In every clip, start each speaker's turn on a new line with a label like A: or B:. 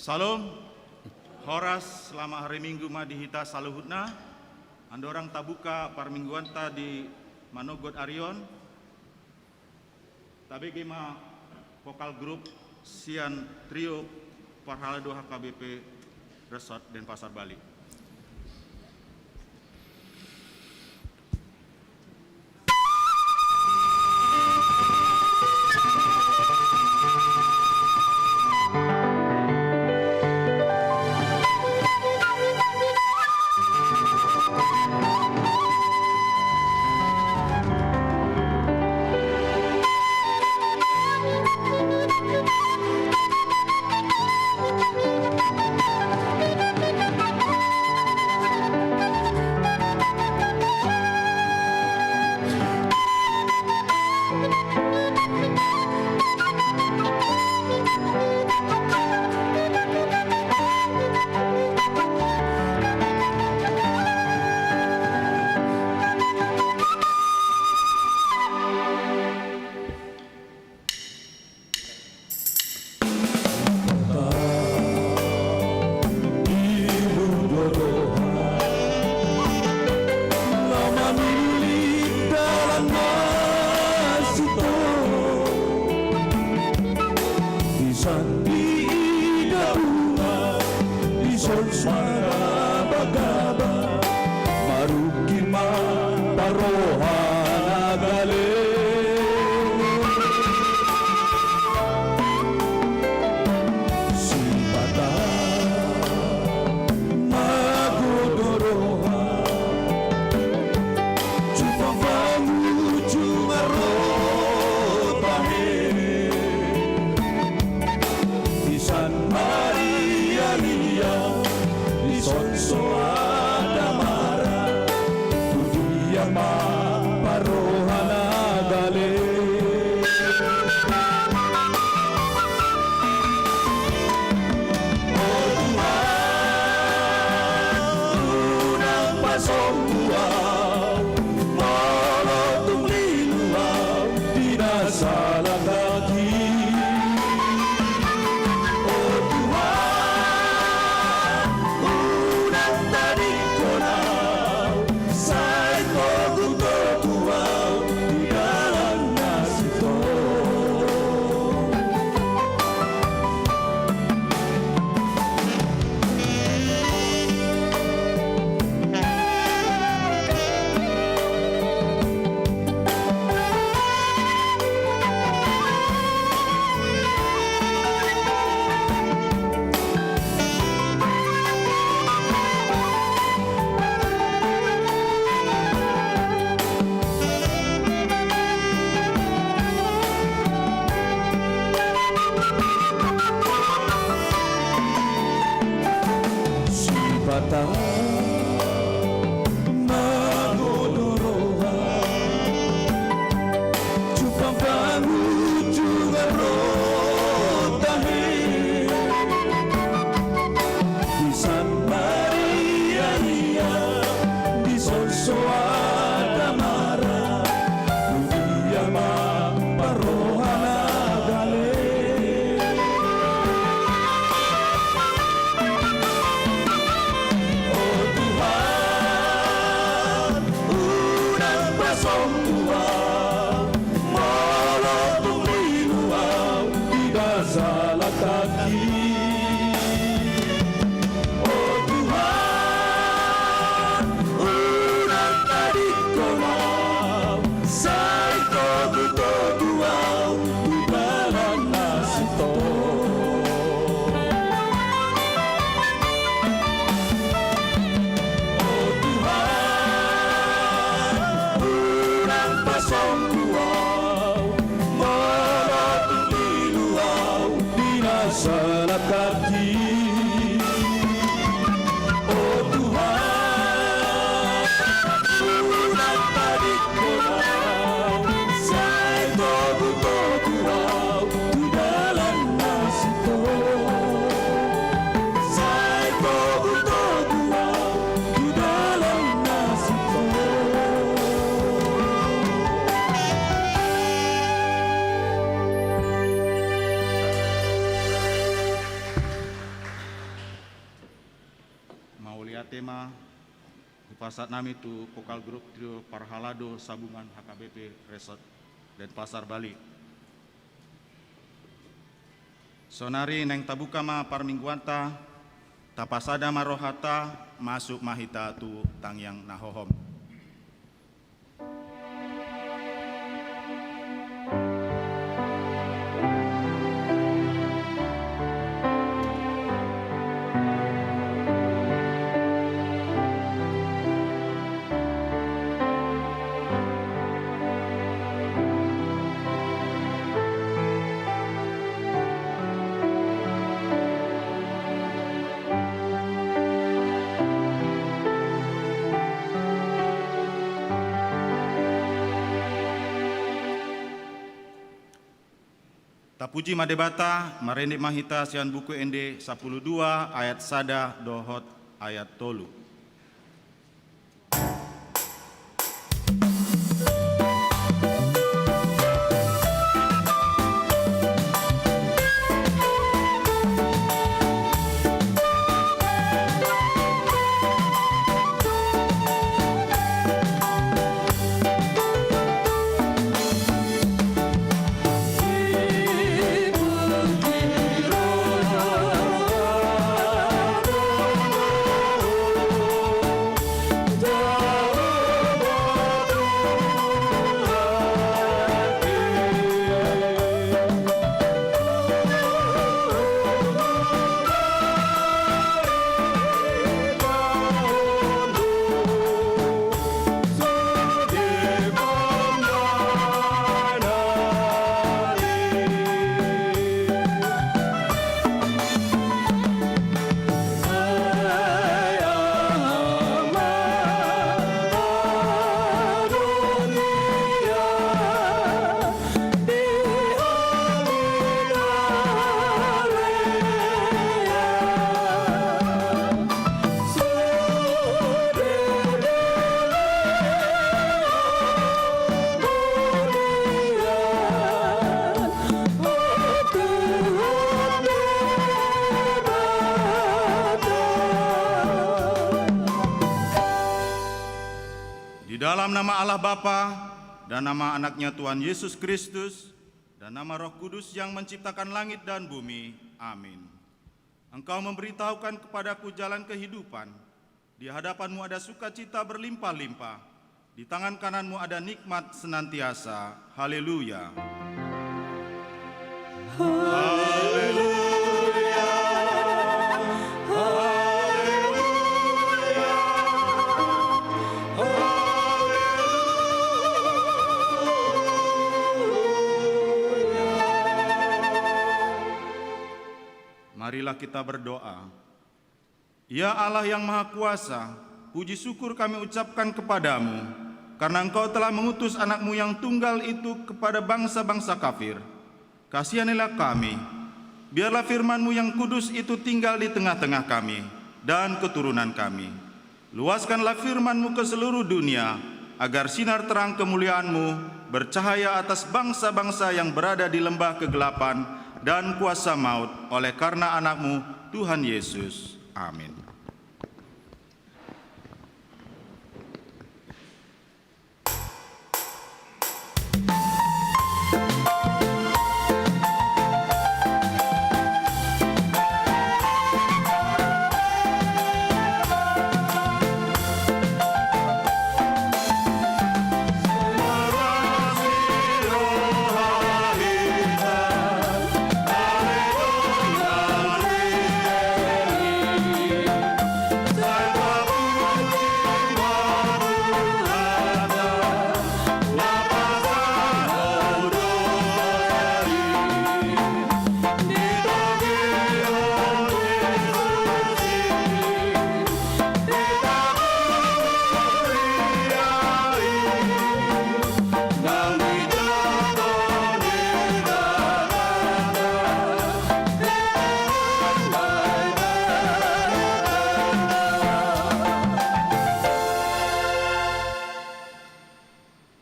A: Salam, horas selama hari Minggu madihita saluhutna, andorang tabuka parmingguanta di Manogot Arion, tabi gema vokal grup Sian Trio Parhala 2 HKBP Resort Denpasar Bali. pasat nami tu Pokal Grup Trio Parhalado Sabungan HKBP Resort dan Pasar Bali. Sonari neng tabuka ma parmingguanta tapasada marohata masuk mahita tu tangyang nahohom. Tapuji madebata, marendik mahita sian buku ende 12 ayat sada dohot ayat tolu. Dalam nama Allah Bapa dan nama anaknya Tuhan Yesus Kristus dan nama Roh Kudus yang menciptakan langit dan bumi. Amin. Engkau memberitahukan kepadaku jalan kehidupan. Di hadapanmu ada sukacita berlimpah-limpah. Di tangan kananmu ada nikmat senantiasa. Haleluya. Haleluya. Marilah kita berdoa. Ya Allah yang Maha Kuasa, puji syukur kami ucapkan kepadamu, karena Engkau telah mengutus anak-Mu yang tunggal itu kepada bangsa-bangsa kafir. Kasihanilah kami, biarlah firman-Mu yang kudus itu tinggal di tengah-tengah kami dan keturunan kami. Luaskanlah firman-Mu ke seluruh dunia, agar sinar terang kemuliaan-Mu bercahaya atas bangsa-bangsa yang berada di lembah kegelapan dan kuasa maut oleh karena anak-Mu Tuhan Yesus. Amin.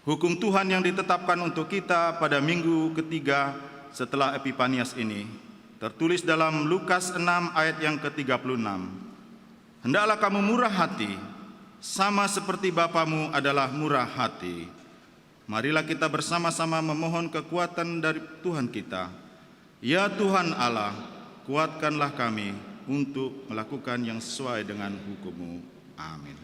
A: Hukum Tuhan yang ditetapkan untuk kita pada minggu ketiga setelah Epifanias ini tertulis dalam Lukas 6 ayat yang ke-36. Hendaklah kamu murah hati, sama seperti Bapamu adalah murah hati. Marilah kita bersama-sama memohon kekuatan dari Tuhan kita. Ya Tuhan Allah, kuatkanlah kami untuk melakukan yang sesuai dengan hukum-Mu. Amin.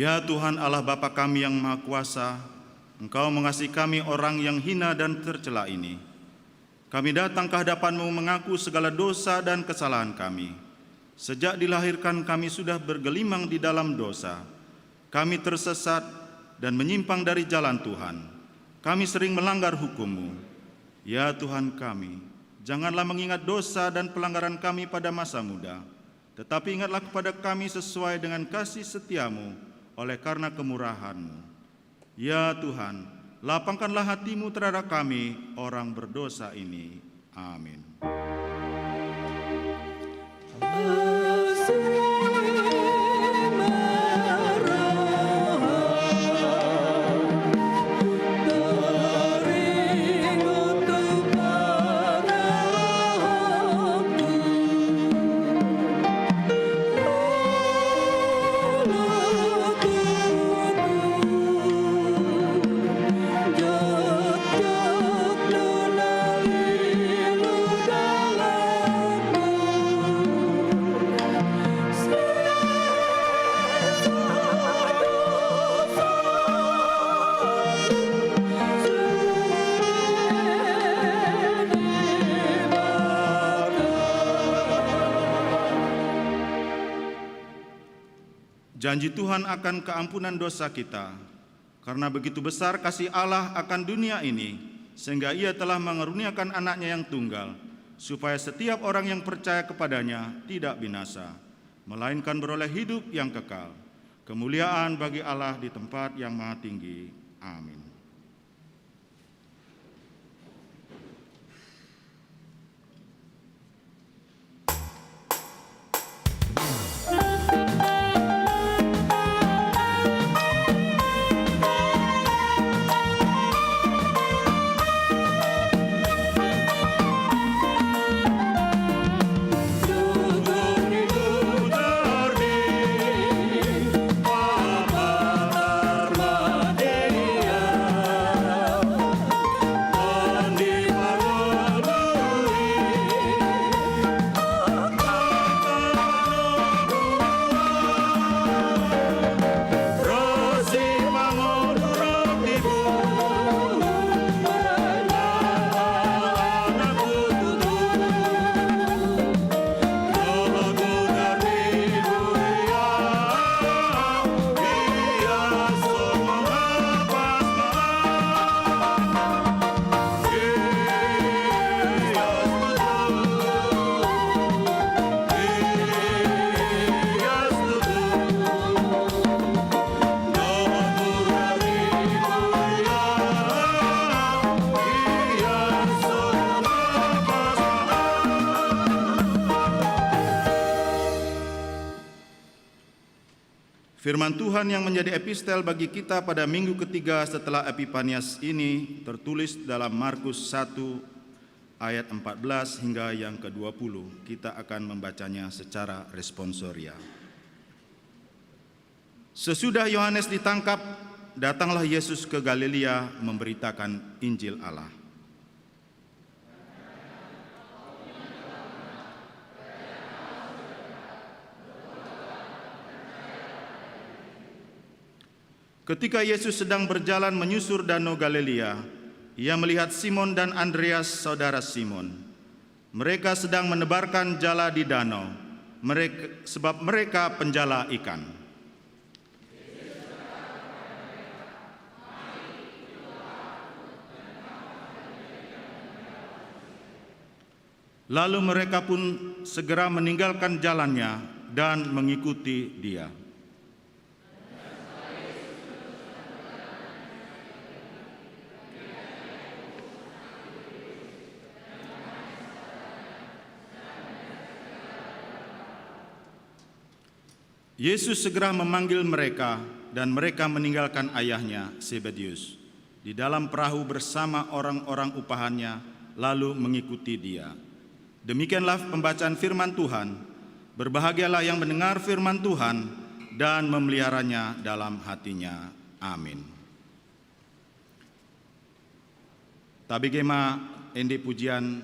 A: Ya Tuhan Allah Bapa kami yang Maha Kuasa, Engkau mengasihi kami orang yang hina dan tercela ini. Kami datang ke hadapan-Mu mengaku segala dosa dan kesalahan kami. Sejak dilahirkan kami sudah bergelimang di dalam dosa. Kami tersesat dan menyimpang dari jalan Tuhan. Kami sering melanggar hukum-Mu. Ya Tuhan kami, janganlah mengingat dosa dan pelanggaran kami pada masa muda, tetapi ingatlah kepada kami sesuai dengan kasih setia-Mu oleh karena kemurahan-Mu. Ya Tuhan, lapangkanlah hati-Mu terhadap kami, orang berdosa ini. Amin. Janji Tuhan akan keampunan dosa kita, karena begitu besar kasih Allah akan dunia ini, sehingga Ia telah mengaruniakan anaknya yang tunggal, supaya setiap orang yang percaya kepadanya tidak binasa, melainkan beroleh hidup yang kekal. Kemuliaan bagi Allah di tempat yang maha tinggi. Amin.
B: Bapa, Dharma, Deya.
A: Firman Tuhan yang menjadi epistel bagi kita pada minggu ketiga setelah Epifanias ini tertulis dalam Markus 1 ayat 14 hingga yang ke-20. Kita akan membacanya secara responsoria. Sesudah Yohanes ditangkap, datanglah Yesus ke Galilea memberitakan Injil Allah. Ketika Yesus sedang berjalan menyusur danau Galilea, Ia melihat Simon dan Andreas, saudara Simon. Mereka sedang menebarkan jala di danau, sebab mereka penjala ikan. Lalu mereka pun segera meninggalkan jalannya dan mengikuti Dia. Yesus segera memanggil mereka dan mereka meninggalkan ayahnya Zebedius di dalam perahu bersama orang-orang upahannya lalu mengikuti Dia. Demikianlah pembacaan firman Tuhan. Berbahagialah yang mendengar firman Tuhan dan memeliharanya dalam hatinya. Amin. Tabigema endi pujian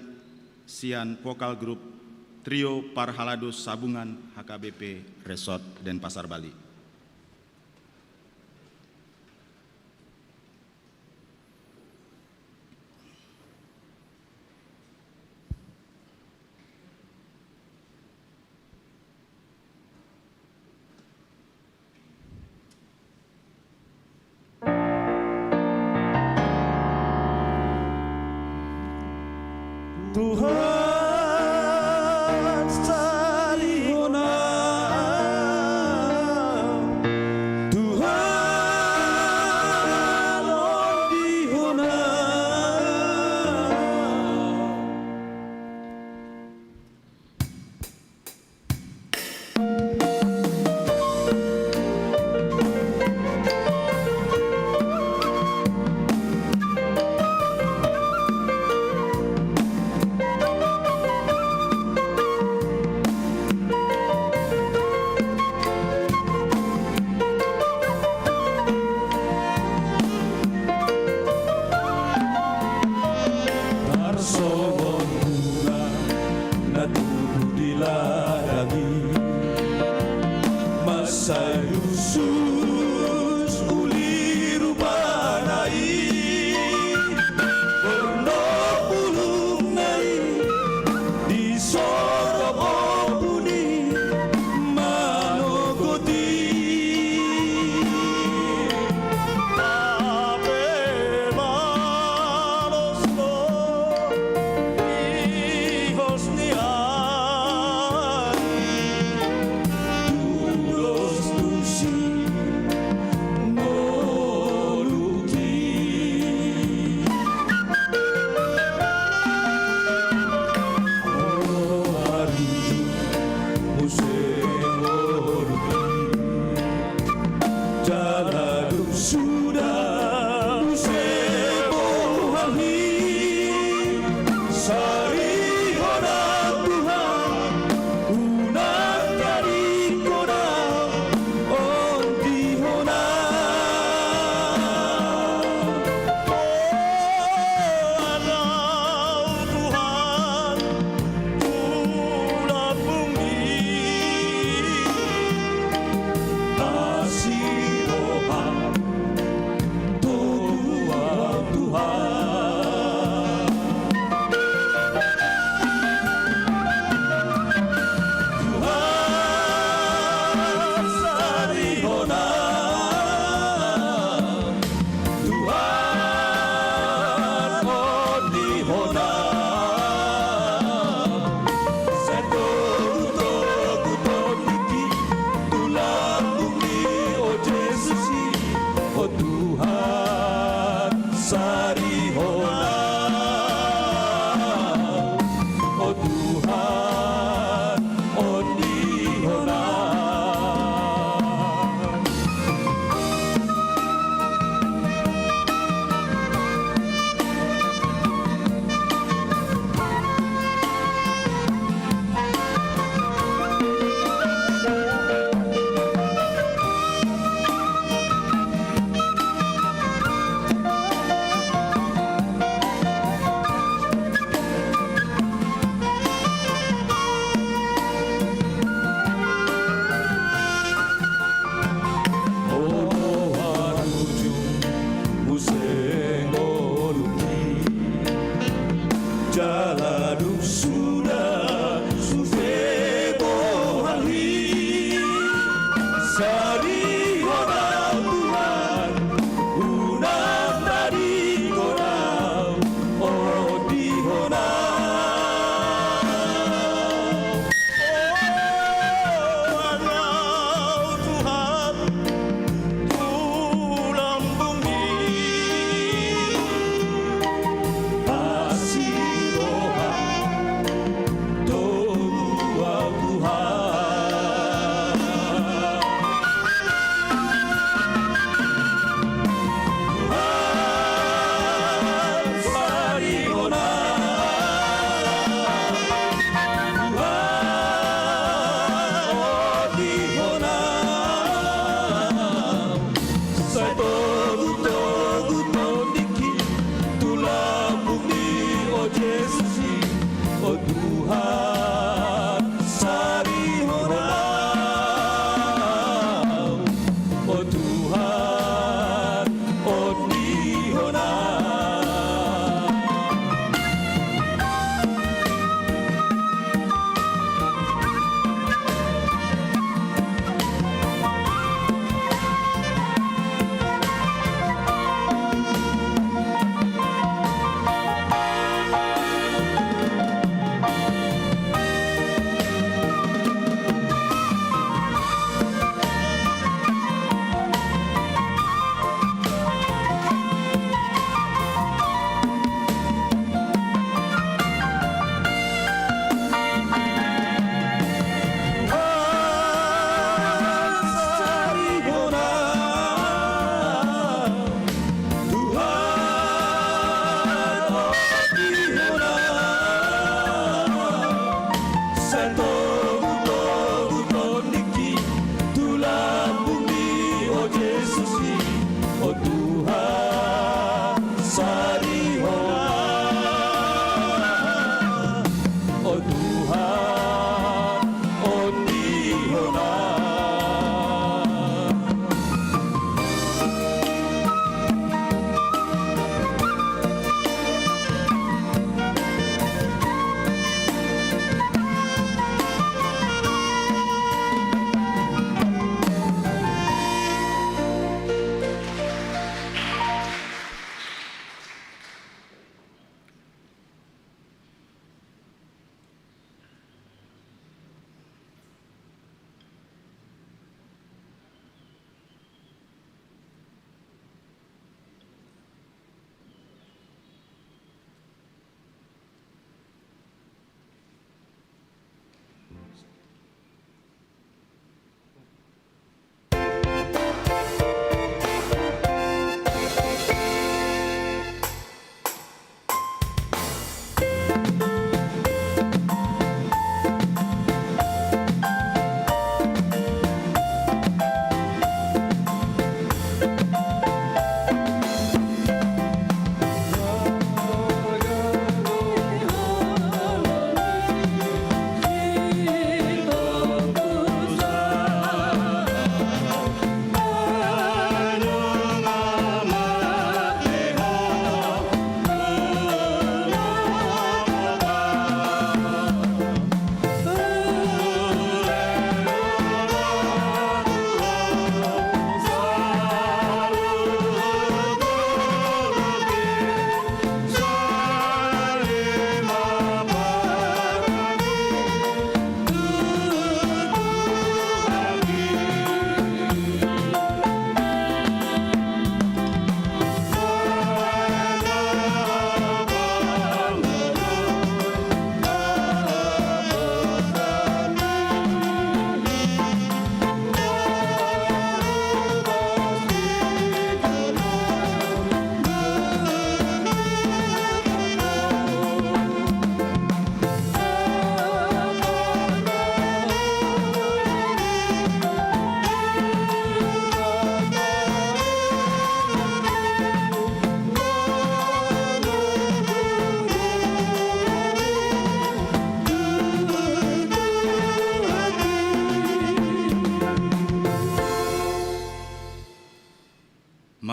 A: sian vokal grup Trio Parhalados Sabungan HKBP Resort Denpasar Bali.
B: Tuhan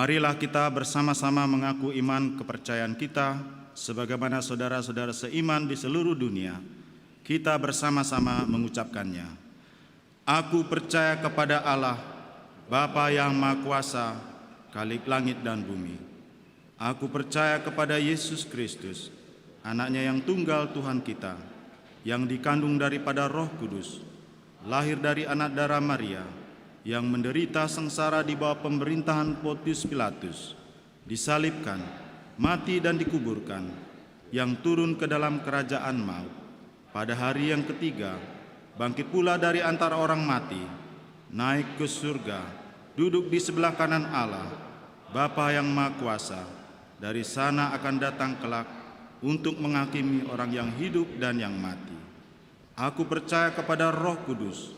A: Marilah kita bersama-sama mengaku iman kepercayaan kita, sebagaimana saudara-saudara seiman di seluruh dunia. Kita bersama-sama mengucapkannya. Aku percaya kepada Allah, Bapa yang Maha Kuasa, Khalik langit dan bumi. Aku percaya kepada Yesus Kristus, anaknya yang tunggal Tuhan kita, yang dikandung daripada Roh Kudus, lahir dari anak darah Maria, yang menderita sengsara di bawah pemerintahan Pontius Pilatus, disalibkan, mati dan dikuburkan, yang turun ke dalam kerajaan maut. Pada hari yang ketiga, bangkit pula dari antara orang mati, naik ke surga, duduk di sebelah kanan Allah, Bapa yang Maha Kuasa. Dari sana akan datang kelak untuk menghakimi orang yang hidup dan yang mati. Aku percaya kepada Roh Kudus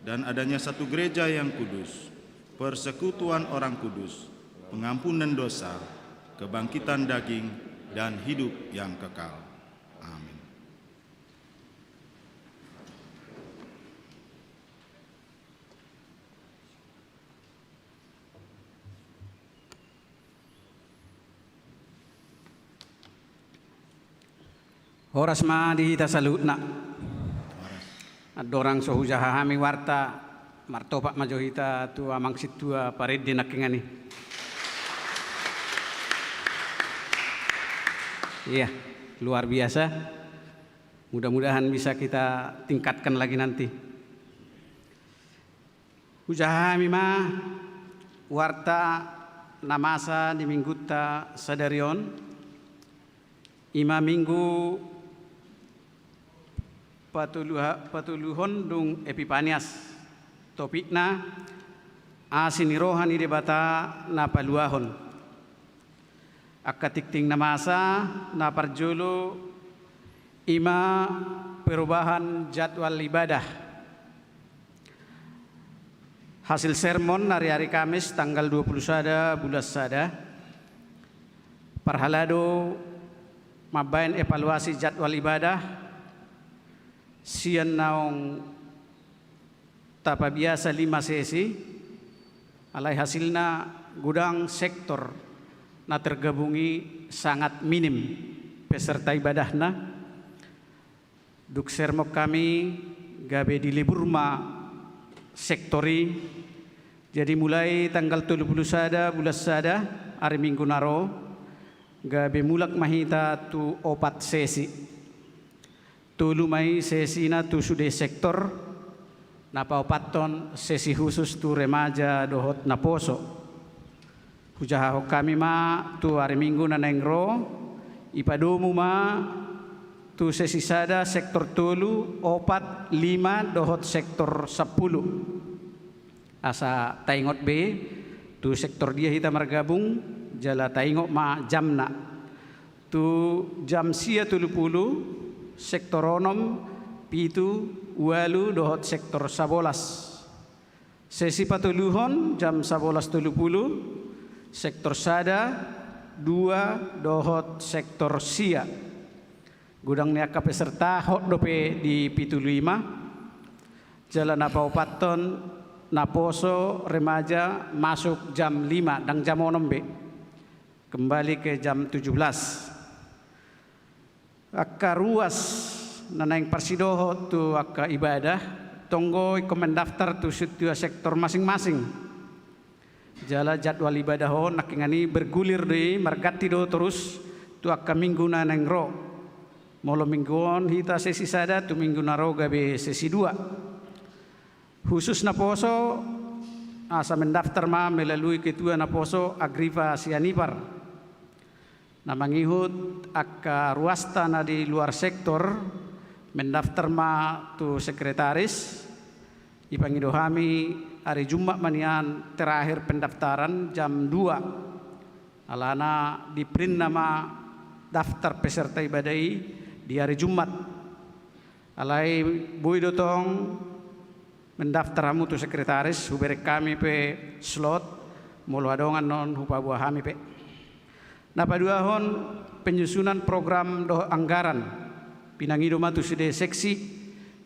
A: dan adanya satu gereja yang kudus, persekutuan orang kudus, pengampunan dosa, kebangkitan daging, dan hidup yang kekal. Amin.
B: Horas ma di tasalutna. Adorang sohujaha hami warta martopak majohita tua mangsit tua parede nakingani. Iya, luar biasa. Mudah-mudahan bisa kita tingkatkan lagi nanti. Ujaha hami ma warta namasa di mingguta sadarion ima minggu patuluhon dung Epipanias, topikna asinirohan ide bata na paluahon. Akatikting na masa na parjolo ima perubahan jadwal ibadah. Hasil sermon hari-hari Kamis tanggal 21 bulan Sada. Parhalado mabain evaluasi jadwal ibadah. Sian naong tapa biasa 5 sesi, alai hasilna gudang sektor na tergabungi sangat minim peserta ibadahna. Duk sermok kami gabe di libur ma sektori, jadi mulai tanggal 31 bulan Sada hari Minggu naro gabe mulak mahita tu 4 sesi. Tulu mai sesi na tu sude sektor napa opaton sesi khusus tu remaja dohot na poso. Hujaha kami ma tu hari Minggu na nengro ipadomu ma tu sesi sada sektor tulu 4 5 dohot sektor 10. Asa taingot B tu sektor dia kita margabung jala taingot ma jamna tu jam sia 30 sektor onom pitu walu dohot sektor 11. Sesi patuluhon jam 11.30 sektor sada 2 dohot sektor sia. Gudang niaka peserta hot dope di pitu 5. Jalan apaupaton naposo remaja masuk jam 5 dan jam onom be. Kembali ke jam 17. Akka ruas nanaing parsidoho tu akka ibadah tonggo mendaftar tu setiap sektor masing-masing. Jala jadwal ibadah ho nakingani bergulir di margati do terus tu akka minggu naneng ro. Molo mingguon hita sesi sada tu minggu naro gabe sesi 2. Khusus na poso asa mendaftar ma melalui ketua na poso Agriva Sianipar. Na mangihut akka ruasta na di luar sektor mendaftar ma tu sekretaris ipangidohami hari Jumat manian terakhir pendaftaran jam 2. Alana di print nama daftar peserta ibadai di hari Jumat. Alai bui dotong mendaftar hamu tu sekretaris huberek kami pe slot mulu adongan non hupa buah hami pe. Nah paduahon penyusunan program doh anggaran pinangido matu sude seksi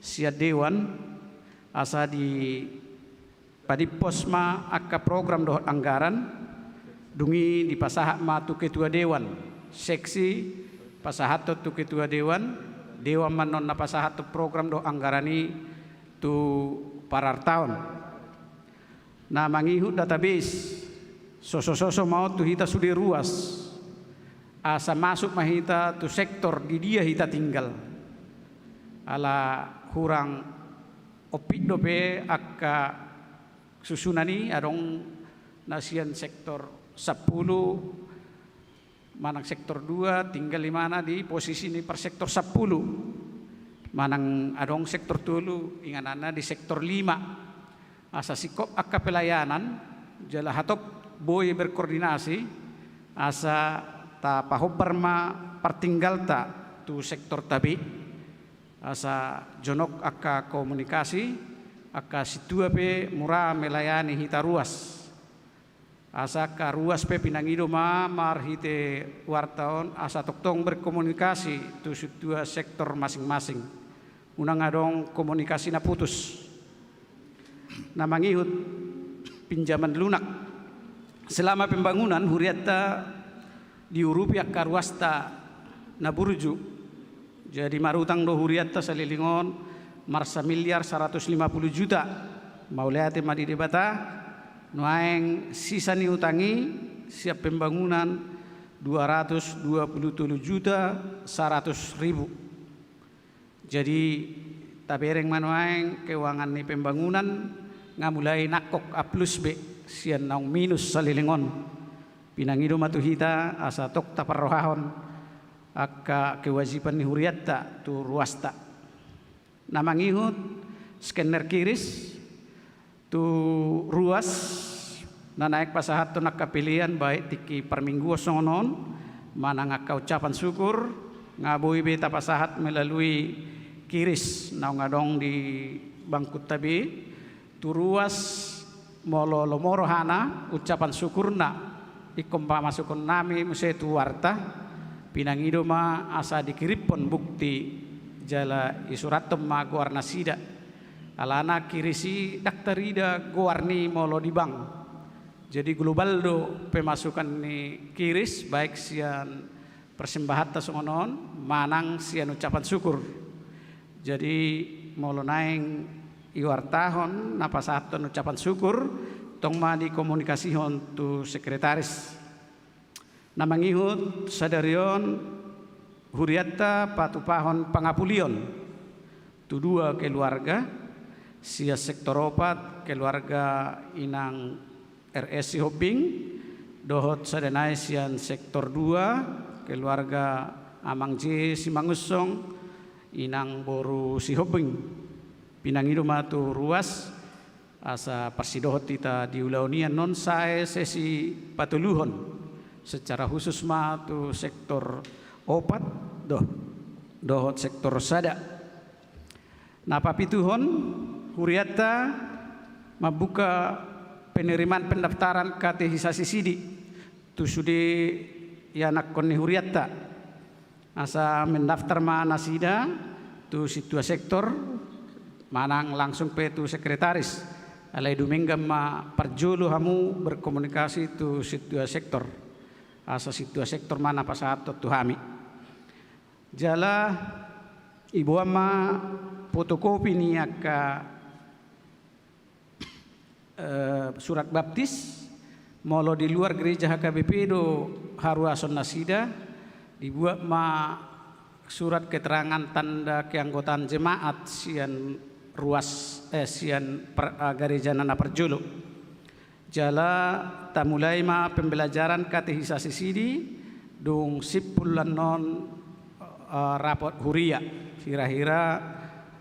B: siat dewan asa di padi posma akka program doh anggaran dungi di pasahat matu ketua dewan seksi pasahat tu ketua dewan manon na pasahat tu program doh anggarani tu parar tahun. na mangihut database soso mau tu hita sudah ruas asa masuk mahita tu sektor di dia hita tinggal ala kurang opik dope akka susunani adong nasian sektor 10 manang sektor 2 tinggal di mana di posisi ini per sektor 10 manang adong sektor 3 inganana di sektor 5 asa sikop akka pelayanan jala hatop boy berkoordinasi asa ta pahobar ma pertinggal ta tu sektor tabi asa jonok akka komunikasi akka situa pe murah melayani hita ruas asa ka ruas pe pinangido ma marhite wartawan asa toktong berkomunikasi tu situa sektor masing-masing unang adong komunikasi na putus na mangihut pinjaman lunak selama pembangunan huriatta diurupi akka ruasta na burju jadi marutang do huriatta salilingon marsa miliar 150 juta maulate madi debata nuaeng sisa ni utangi siap pembangunan 227 juta 100 ribu jadi tabereng manuaeng keuangan ni pembangunan ngamulai nakok A plus B sian naung minus salilingon pinangido matuhita asa tok taparrohahon akka kewajiban ni huriatta tu ruasta namangihut scanner kiris tu ruas na naik pasahat tu nakapilian baik tiki perminggu sonon mana ngaka ucapan syukur ngabui beta pasahat melalui kiris naung ngadong di bangkut tabi tu ruas molo lomoro hana ucapan syukurna ikompa masukun nami musetu warta pinangido ma asa dikiripon bukti jala isuratom ma guarna sida alana kirisi daktarida guarni molo di bank jadi global do pemasukan ni kiris baik sian persembahan tasongonon manang sian ucapan syukur jadi molo naing iwartahon napasaton ucapan syukur tong ma di komunikasihon tu sekretaris namangihut sadarion huriatta patupahon pangapulion tu dua keluarga sia sektor opat keluarga inang RS Hobing dohot sadenai sian sektor 2 keluarga Amang J Simangusong inang boru si Hobing pinangido matu ruas asa persidohot kita diulaunian non sae sesi patuluhon secara khusus ma tu sektor opat dohot sektor sada napa pituhon huriatta membuka penerimaan pendaftaran katehisasi sidi tu sudi yanak konni huriatta asa mendaftar ma nasida tu situa sektor manang langsung pe tu sekretaris alai dumenggam ma parjulu hamu berkomunikasi tu situa sektor asa situa sektor mana pasahat tu hami jala ibu ama fotokopi ni akka surat baptis molo di luar gereja HKBP do haruason nasida dibuat ma surat keterangan tanda keanggotaan jemaat sian ruas sian gereja nana perjulu jala tamulai ma pembelajaran katehisasi sidi dong sipulan non rapot huria kira-kira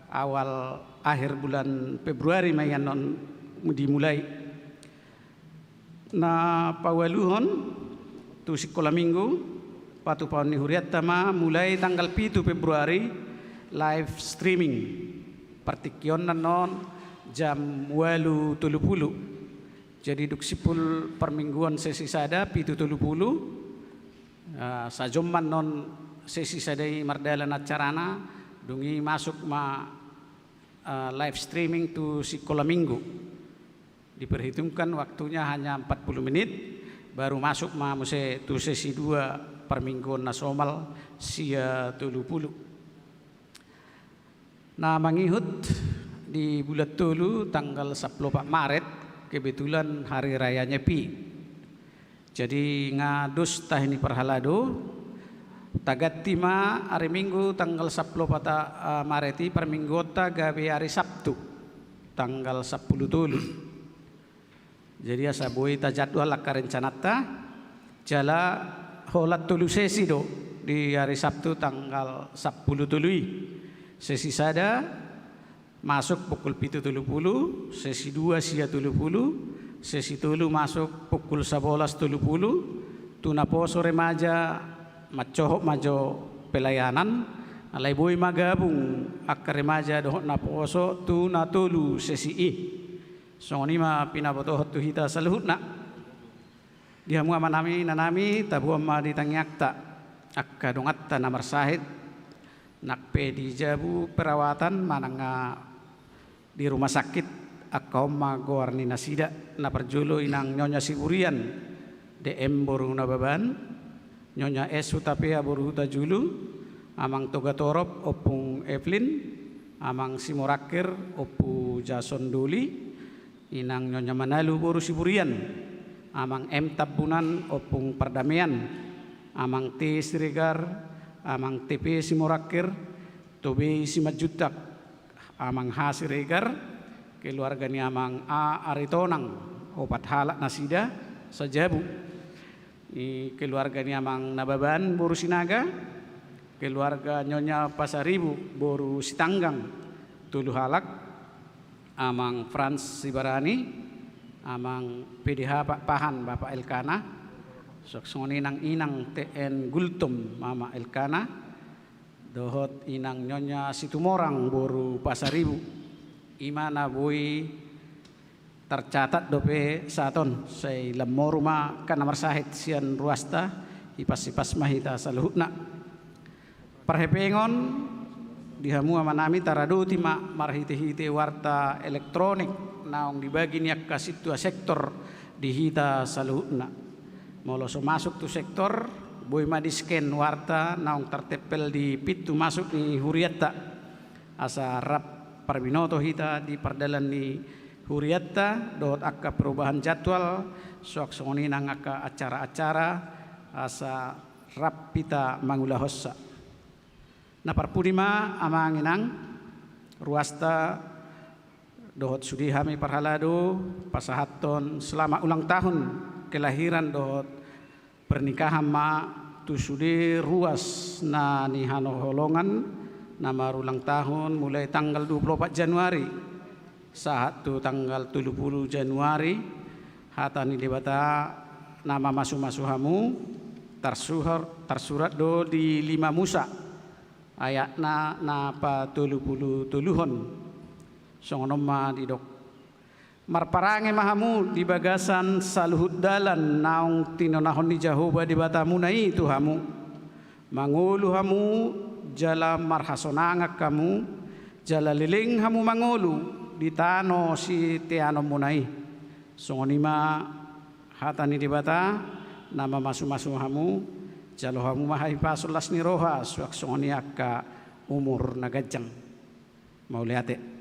B: awal akhir bulan Februari mayan non dimulai na pawaluhon tu sekolah minggu patu paun ni huriat tama mulai tanggal 7 Februari live streaming partikyon non jam 8.30 jadi duk sipul permingguan sesi sada 7.30 sajoman non sesi sadai mardalan acarana dungi masuk ma live streaming tu sekolah minggu diperhitungkan waktunya hanya 40 menit baru masuk ma muse tu sesi 2 permingguan nasional sia 30 nah mangihut di bulan tulu tanggal 14 Maret kebetulan hari raya Nyepi. Jadi ngadus tah ini perhalado tagattima hari Minggu tanggal 10 pata Mareti per minggota gawe hari Sabtu tanggal 10 tulu. Jadi asa boi ta jadwal ka rencanata jala holat tulu sesi do di hari Sabtu tanggal 10 tului. Sesi sada masuk pukul 7.30, sesi 2 sia 30, sesi tulu masuk pukul 11.30, tuna poso remaja macohok majo pelayanan, alai boy magabung akka remaja dohok na poso tuna tulu sesi i. Songoni ma pinabotohot tu hita saluhutna. Dia mua manami nanami tabuam ma ditangyakta akka dongatta namar sahid nakpe di jabu perawatan mananga di rumah sakit akka omma goarni nasida na perjolo inang nyonya siburian DM boru na baban nyonya esu tapea boru huta julu amang toga torop opung Evelyn amang simorakir opu Jason Doli inang nyonya Manalu boru siburian amang M tabunan opung perdamaian amang T Sirigar amang TP simorakir tobe simajutak amang Hasiregar keluarga ni amang A Aritonang opat halak nasida sajabu keluarga ni amang Nababan boru Sinaga keluarga nyonya Pasaribu boru Sitanggang tulu halak amang Frans Sibarani amang PDH Pak Pahan Bapak Elkana soksoni nang inang TN Gultum Mama Elkana dohot inang nyonya Situmorang boru Pasaribu imana bui tercatat dope saton say lemoruma kan nomor sahid sian ruasta ipas mahita saluhutna perhepengon dihamu manami taradu tima marhite-hite warta elektronik naong dibagi niak ka situ sektor dihita saluhutna moloso masuk tu sektor boy madisken warta naong tertepel di pitu masuk di huriatta asa rap parbinoto hita di perdalan di huriatta dot akka perubahan jadwal sok songoni nang akka acara-acara asa rap pita mangula hossa na parpudima amanginang ruasta dohot sudi hami parhalado pasahaton selama ulang tahun kelahiran dohot pernikahan ma tu sudi ruas na ni hano holongan nama ulang tahun mulai tanggal 24 Januari saat tu tanggal 30 Januari hatani debata nama masu-masuhamu tersurat do di 5 Musa ayatna napa 30 tuluhon songonoma di dok marparange mahamu di bagasan saluhut dalan naong tinonahon ni Jehovah di batamunai tuhamu mangulu hamu jala marhasonangak kamu jala liling hamu mangulu di tano si teano munai songonima hatani di bata nama masu-masu hamu jalo hamu mahai pasulas ni roha suak songoni akka umur nagajang mau lihat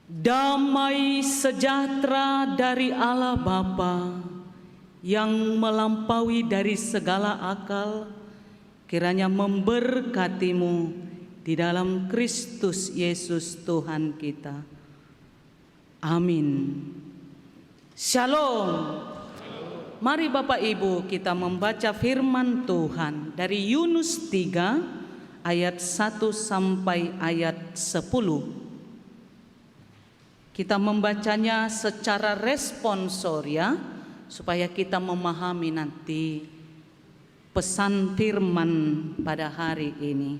C: Damai sejahtera dari Allah Bapa yang melampaui dari segala akal, kiranya memberkatimu di dalam Kristus Yesus Tuhan kita. Amin. Shalom. Mari Bapak Ibu kita membaca firman Tuhan dari Yunus 3 ayat 1 sampai ayat 10. Kita membacanya secara responsoria supaya kita memahami nanti pesan firman pada hari ini.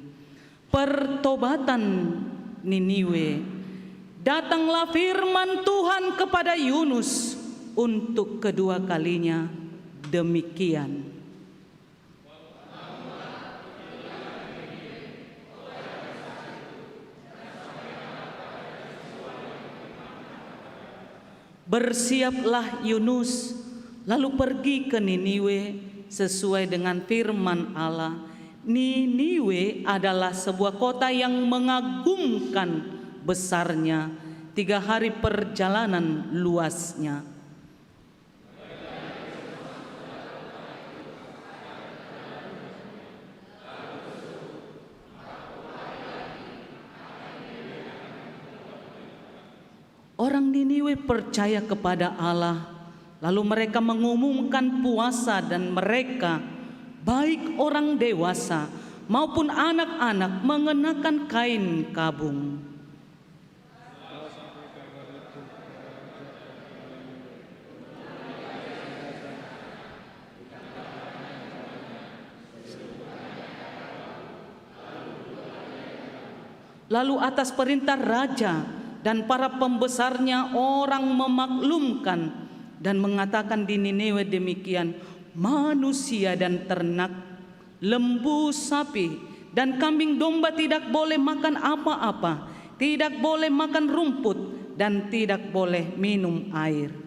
C: Pertobatan Niniwe. Datanglah firman Tuhan kepada Yunus untuk kedua kalinya demikian. Bersiaplah Yunus, lalu pergi ke Niniwe sesuai dengan firman Allah. Niniwe adalah sebuah kota yang mengagumkan besarnya, 3 hari perjalanan luasnya. Orang Niniwe percaya kepada Allah, lalu mereka mengumumkan puasa dan mereka, baik orang dewasa maupun anak-anak, mengenakan kain kabung. Lalu atas perintah raja dan para pembesarnya orang memaklumkan dan mengatakan di Niniwe demikian, manusia dan ternak, lembu, sapi, dan kambing domba tidak boleh makan apa-apa, tidak boleh makan rumput, dan tidak boleh minum air.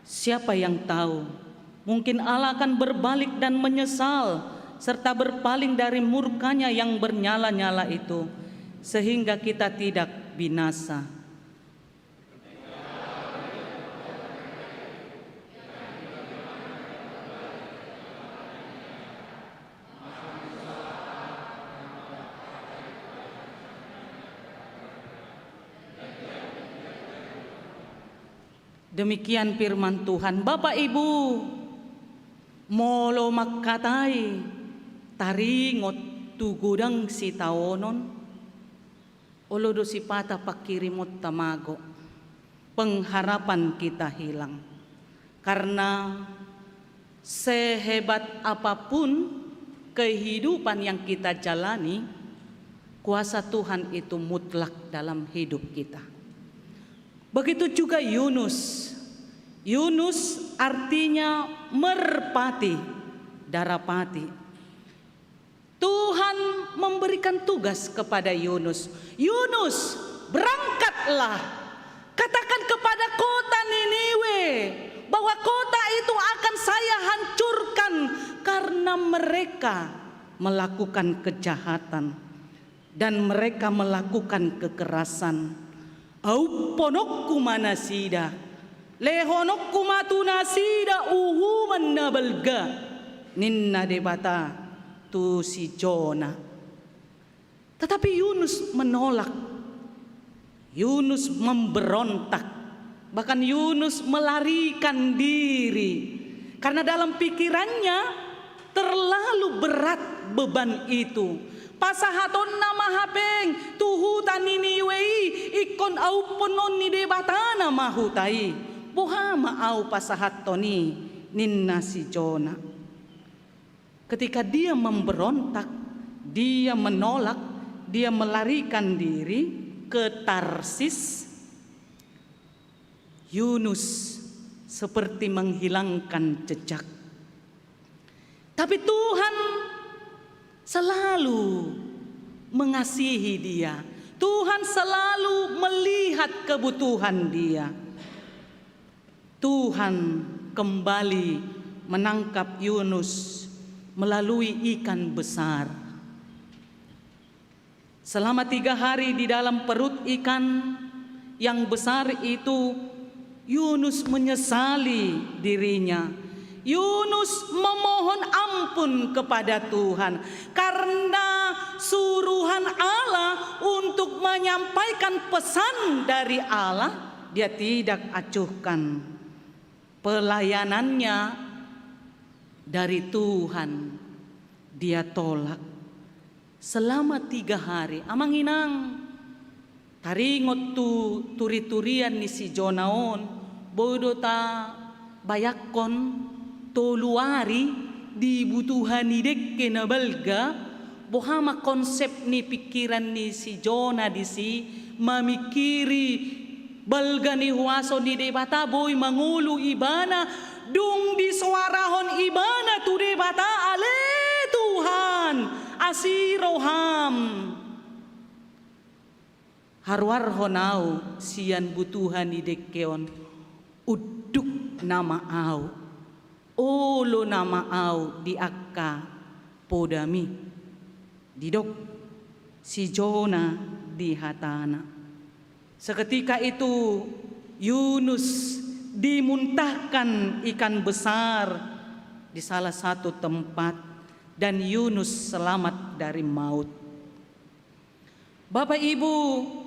C: Siapa yang tahu, mungkin Allah akan berbalik dan menyesal serta berpaling dari murkanya yang bernyala-nyala itu, sehingga kita tidak binasa. Demikian firman Tuhan. Bapak Ibu, molo makkatai taringot tu gudang si taonon, olodo si pata pakirimot tamago. Pengharapan kita hilang karena sehebat apapun kehidupan yang kita jalani, kuasa Tuhan itu mutlak dalam hidup kita. Begitu juga Yunus. Yunus artinya merpati, darapati. Tuhan memberikan tugas kepada Yunus. Yunus, berangkatlah. Katakan kepada kota Niniwe bahwa kota itu akan saya hancurkan karena mereka melakukan kejahatan dan mereka melakukan kekerasan. Au ponokku manasida, lehonokku matunasida uhuman nabalga, ninna debata tu si Jona. Tetapi Yunus menolak. Yunus memberontak. Bahkan Yunus melarikan diri. Karena dalam pikirannya terlalu berat beban itu. Pasahaton nama hapeng tuhutan Niniwei ikon au ponon ni debatana mahutai buhama au pasahatoni ninna si Jona. Ketika dia memberontak, dia menolak, dia melarikan diri ke Tarsis, Yunus seperti menghilangkan jejak. Tapi Tuhan selalu mengasihi dia. Tuhan selalu melihat kebutuhan dia. Tuhan kembali menangkap Yunus melalui ikan besar. Selama 3 hari di dalam perut ikan yang besar itu, Yunus menyesali dirinya. Yunus memohon ampun kepada Tuhan karena suruhan Allah untuk menyampaikan pesan dari Allah, dia tidak acuhkan. Pelayanannya dari Tuhan dia tolak. Selama 3 hari amang inang taringot tu turi-turian ni si Jonaon bodo ta bayakon toluari dibutuhan ni dekke na balga bohama konsep ni pikiran ni si Jona di si mamikiri balga ni huaso ni debata boy mangulu ibana dung di suarahon ibana tu debata ale Tuhan asiroham harwar honau sian butuhan ni dekkeon uduk nama au olo nama au di akka podami didok si Jona di hatana. Seketika itu Yunus dimuntahkan ikan besar di salah satu tempat dan Yunus selamat dari maut. Bapak Ibu,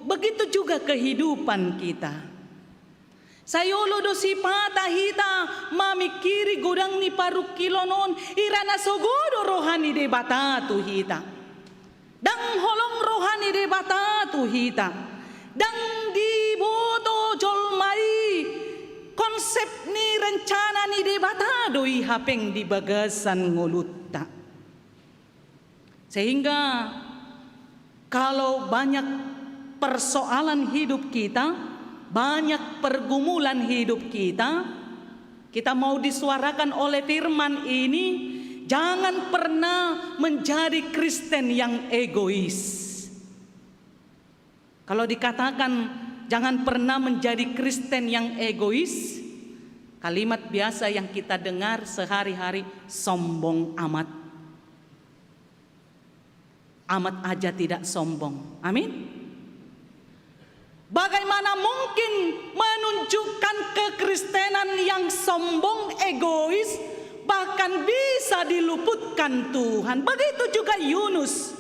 C: begitu juga kehidupan kita. Sayolo do sipata hita mamikiri gudang ni parukilonon irana sogodo rohani de batatu hita. Dang holong rohani de batatu hita. Dang di boto jolmai konsep ni rencana ni de batado ihapeng di bagasan ngolutta. Sehingga kalau banyak persoalan hidup kita, banyak pergumulan hidup kita mau disuarakan oleh firman ini, jangan pernah menjadi Kristen yang egois. Kalau dikatakan jangan pernah menjadi Kristen yang egois, kalimat biasa yang kita dengar sehari-hari, sombong amat. Amat aja tidak sombong. Amin. Bagaimana mungkin menunjukkan kekristenan yang sombong, egois, bahkan bisa diluputkan Tuhan. Begitu juga Yunus.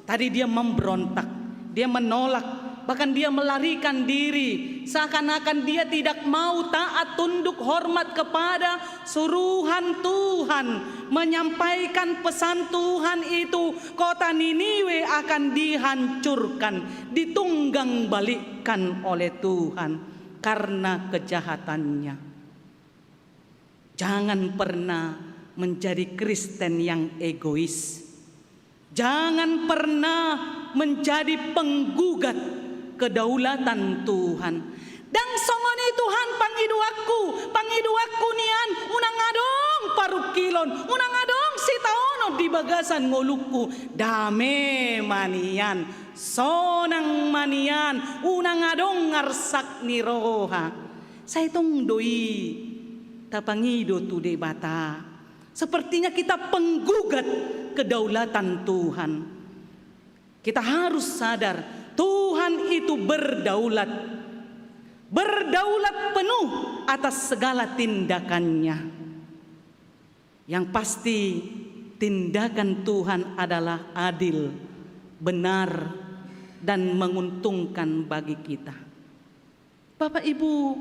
C: Tadi dia memberontak, dia menolak, bahkan dia melarikan diri. Seakan-akan dia tidak mau taat tunduk hormat kepada suruhan Tuhan. Menyampaikan pesan Tuhan itu, kota Niniwe akan dihancurkan, ditunggang balikkan oleh Tuhan karena kejahatannya. Jangan pernah menjadi Kristen yang egois. Jangan pernah menjadi penggugat kedaulatan Tuhan. Dan songoni Tuhan pangiduaku nian unang adong parukilon, unang adong sitaono di bagasan ngoluku dame manian, sonang manian, unang adong ngarsak ni roha. Saya tong doi tapangido tu de bata. Sepertinya kita penggugat kedaulatan Tuhan. Kita harus sadar Tuhan itu berdaulat penuh atas segala tindakannya. Yang pasti tindakan Tuhan adalah adil, benar, dan menguntungkan bagi kita. Bapak Ibu,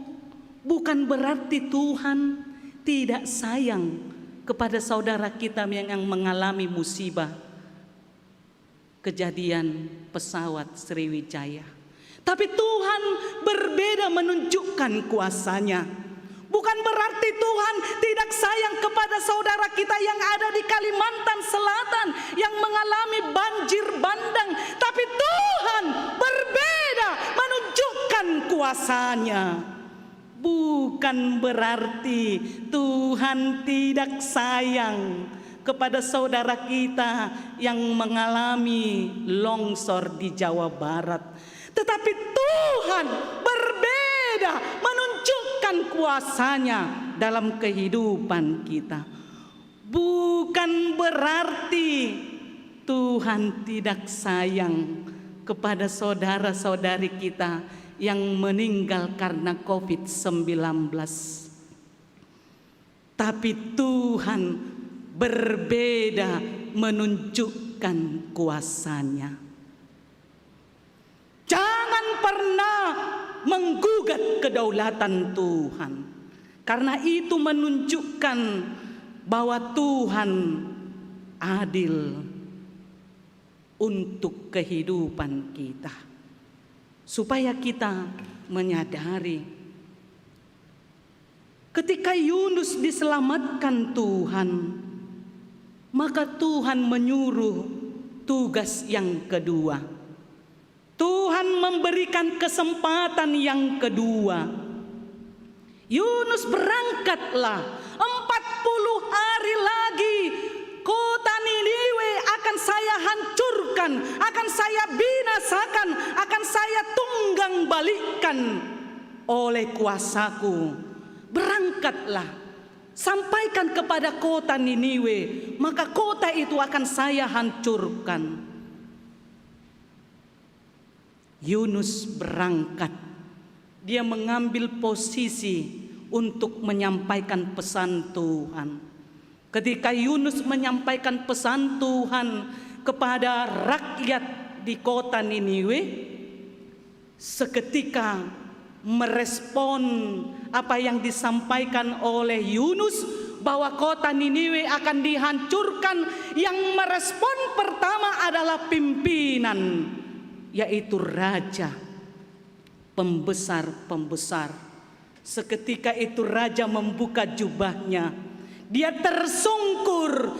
C: bukan berarti Tuhan tidak sayang kepada saudara kita yang mengalami musibah kejadian pesawat Sriwijaya. Tapi Tuhan berbeda menunjukkan kuasanya. Bukan berarti Tuhan tidak sayang kepada saudara kita yang ada di Kalimantan Selatan yang mengalami banjir bandang. Tapi Tuhan berbeda menunjukkan kuasanya. Bukan berarti Tuhan tidak sayang kepada saudara kita yang mengalami longsor di Jawa Barat. Tetapi Tuhan berbeda, menunjukkan kuasa-Nya dalam kehidupan kita. Bukan berarti Tuhan tidak sayang kepada saudara-saudari kita yang meninggal karena COVID-19. Tapi Tuhan berbeda, menunjukkan kuasa-Nya. Jangan pernah menggugat kedaulatan Tuhan, karena itu menunjukkan bahwa Tuhan adil untuk kehidupan kita. Supaya kita menyadari, ketika Yunus diselamatkan Tuhan, maka Tuhan menyuruh tugas yang kedua. Tuhan memberikan kesempatan yang kedua. Yunus berangkatlah, 40 hari lagi kota Niniwe akan saya hancurkan, akan saya binasakan, akan saya tunggang balikkan oleh kuasaku. Berangkatlah, sampaikan kepada kota Niniwe, maka kota itu akan saya hancurkan. Yunus berangkat, dia mengambil posisi untuk menyampaikan pesan Tuhan. Ketika Yunus menyampaikan pesan Tuhan kepada rakyat di kota Niniwe, seketika merespon apa yang disampaikan oleh Yunus bahwa kota Niniwe akan dihancurkan. Yang merespon pertama adalah pimpinan, yaitu raja, pembesar-pembesar. Seketika itu raja membuka jubahnya. Dia tersungkur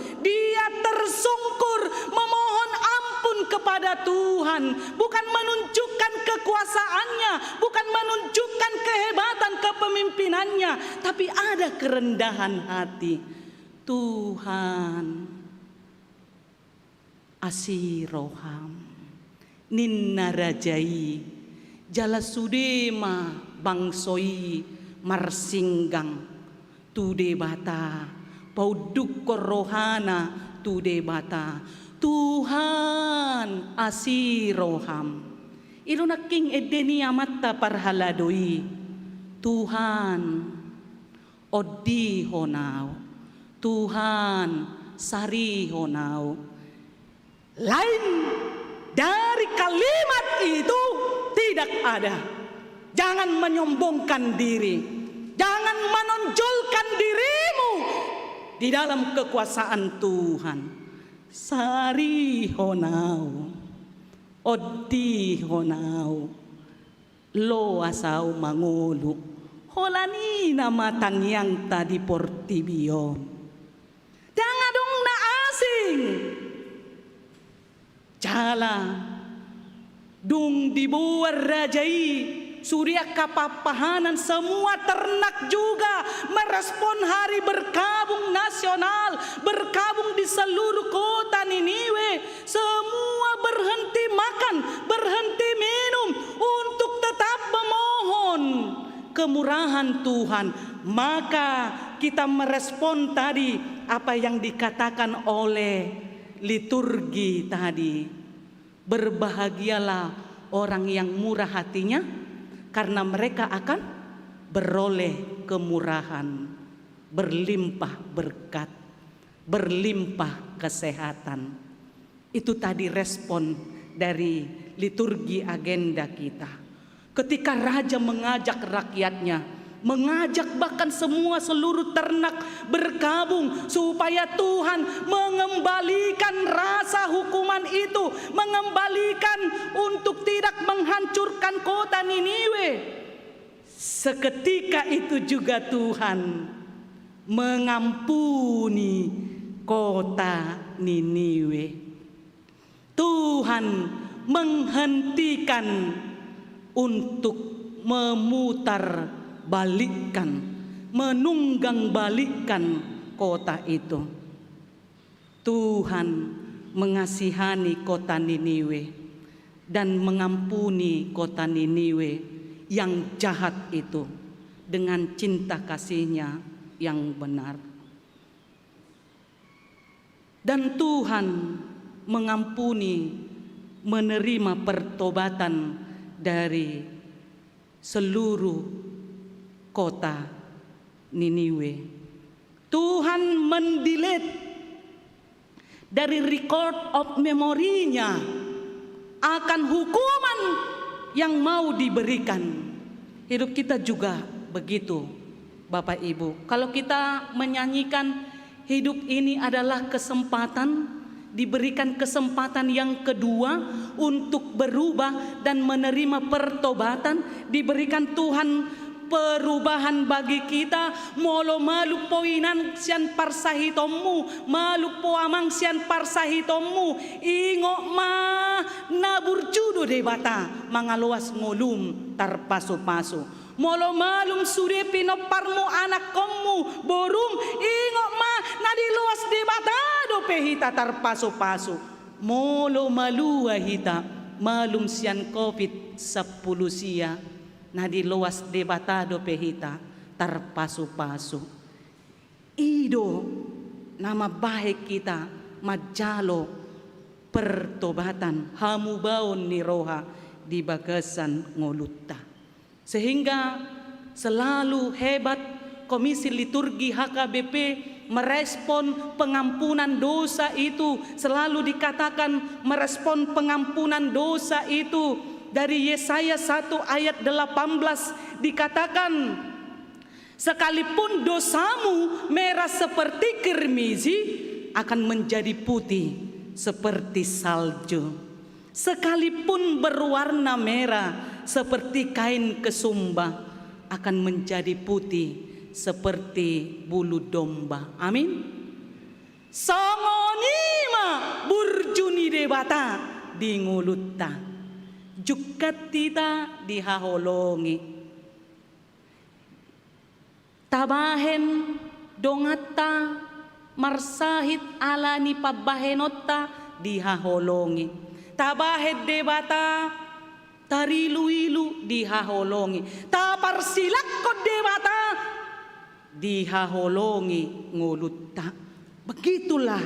C: memohon ampun kepada Tuhan. Bukan menunjukkan kekuasaannya, bukan menunjukkan kehebatan kepemimpinannya, tapi ada kerendahan hati. Tuhan asiroham Ninna rajai jala sudema bangsoi marsinggang tude bata pauduk rohana tude bata Tuhan asiroham ilunaking edeni amatta parhaladoi Tuhan odi honau Tuhan sari honau. Lain dari kalimat itu tidak ada. Jangan menyombongkan diri, jangan menonjolkan dirimu di dalam kekuasaan Tuhan. Sari honau, odi honau, lo asau mangulu, holani nama tanyang tadi portibion. Jangan dong na asing. Jala dung dibuat rajai surya kapapahanan semua ternak juga merespon hari berkabung nasional, berkabung di seluruh kota Niniwe. Semua berhenti makan, berhenti minum untuk tetap memohon kemurahan Tuhan. Maka kita merespon tadi apa yang dikatakan oleh liturgi tadi. Berbahagialah orang yang murah hatinya, karena mereka akan beroleh kemurahan, berlimpah berkat, berlimpah kesehatan. Itu tadi respon dari liturgi agenda kita. Ketika raja mengajak rakyatnya, mengajak bahkan semua seluruh ternak bergabung supaya Tuhan mengembalikan rasa hukuman itu, mengembalikan untuk tidak menghancurkan kota Niniwe. Seketika itu juga Tuhan mengampuni kota Niniwe. Tuhan menghentikan untuk memutar balikkan, menunggang balikkan kota itu. Tuhan mengasihani kota Niniwe. dan mengampuni kota Niniwe yang jahat itu dengan cinta kasih-Nya yang benar. Dan Tuhan mengampuni, menerima pertobatan dari seluruh kota Niniwe. Tuhan mendelete dari record of memorinya akan hukuman yang mau diberikan. Hidup kita juga begitu, Bapak Ibu. Kalau kita menyanyikan hidup ini adalah kesempatan, diberikan kesempatan yang kedua untuk berubah dan menerima pertobatan, diberikan Tuhan perubahan bagi kita. Molo malu poinan sian parsahitomu, malu po amang sian parsahitomu, ingok ma nabur judo debata mangaluas ngolum tarpaso-paso. Molo malum sude pinoparmu anak komu borum ingok ma nadiluas debata do pehita tarpaso-paso. Molo malua hita malum sian COVID-10 sia nadi luas debatado pehita tarpasu-pasu. Ido nama baik kita majalo pertobatan hamubaon ni roha di bagasan ngolutta. Sehingga selalu hebat Komisi Liturgi HKBP merespon pengampunan dosa itu. Selalu dikatakan merespon pengampunan dosa itu. Dari Yesaya 1 ayat 18 dikatakan, sekalipun dosamu merah seperti kirmizi akan menjadi putih seperti salju. Sekalipun berwarna merah seperti kain kesumba akan menjadi putih seperti bulu domba. Amin. Songonima burjuni debata di ngulutta. Jukat tita dihaholongi. Tabahen dongata marsahit alani pabahenota dihaholongi. Tabahet debata tarilu-ilu dihaholongi. Taparsilakot debata dihaholongi ngulutta. Begitulah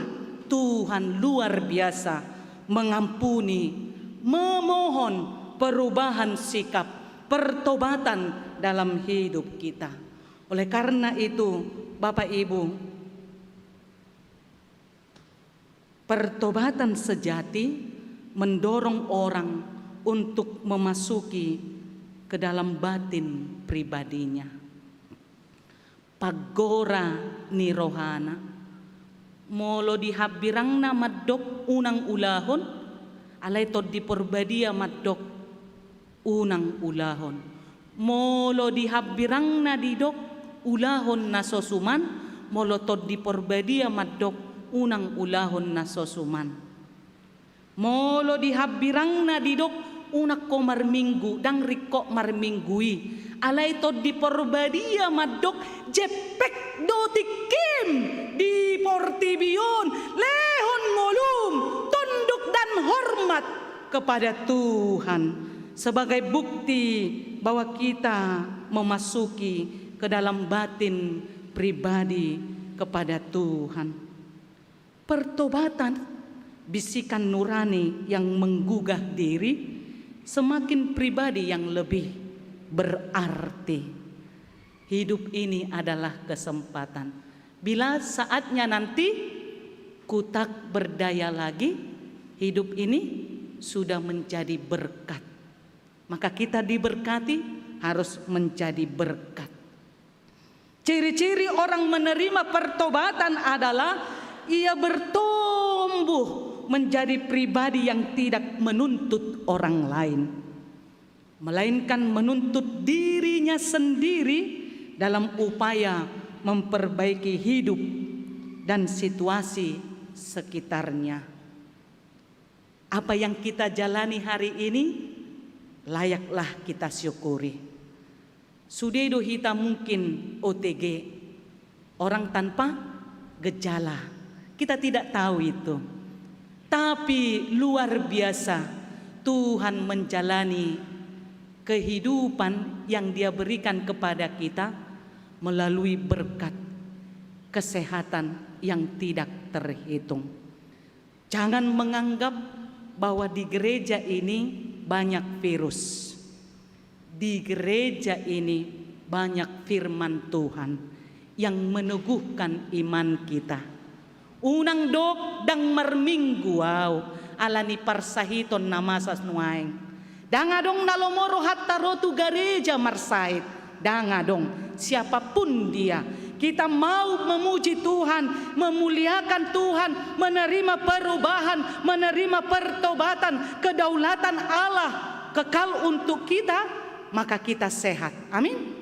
C: Tuhan luar biasa mengampuni, memohon perubahan sikap, pertobatan dalam hidup kita. Oleh karena itu, Bapak Ibu, pertobatan sejati mendorong orang untuk memasuki ke dalam batin pribadinya. Pagora ni rohana, molo dihabirangna madok unang ulahon, alay tod di porbadia madok unang ulahon. Molo dihabirang na didok ulahon na sosuman, molo tod di porbadia madok unang ulahon na sosuman. Molo dihabirang na didok unak ko marminggu dang riko marminggui. Alay tod di porbadia madok jepek dotikim di portibion lehon ngolum tunduk dan hormat kepada Tuhan sebagai bukti bahwa kita memasuki ke dalam batin pribadi kepada Tuhan. Pertobatan bisikan nurani yang menggugah diri semakin pribadi yang lebih berarti. Hidup ini adalah kesempatan. Bila saatnya nanti ku tak berdaya lagi, hidup ini sudah menjadi berkat. Maka kita diberkati harus menjadi berkat. Ciri-ciri orang menerima pertobatan adalah ia bertumbuh menjadi pribadi yang tidak menuntut orang lain, melainkan menuntut dirinya sendiri dalam upaya memperbaiki hidup dan situasi sekitarnya. Apa yang kita jalani hari ini layaklah kita syukuri. Sudedo hita mungkin OTG, orang tanpa gejala. Kita tidak tahu itu. Tapi luar biasa, Tuhan menjalani kehidupan yang Dia berikan kepada kita melalui berkat kesehatan yang tidak terhitung. Jangan menganggap bahwa di gereja ini banyak virus. Di gereja ini banyak firman Tuhan yang meneguhkan iman kita. Unang dok dang marminggu alani parsahiton namasas nuaing. Dangadong nalomoro hatta rotu gereja marsait. Dangadong siapapun dia, kita mau memuji Tuhan, memuliakan Tuhan, menerima perubahan, menerima pertobatan, kedaulatan Allah kekal untuk kita, maka kita sehat. Amin.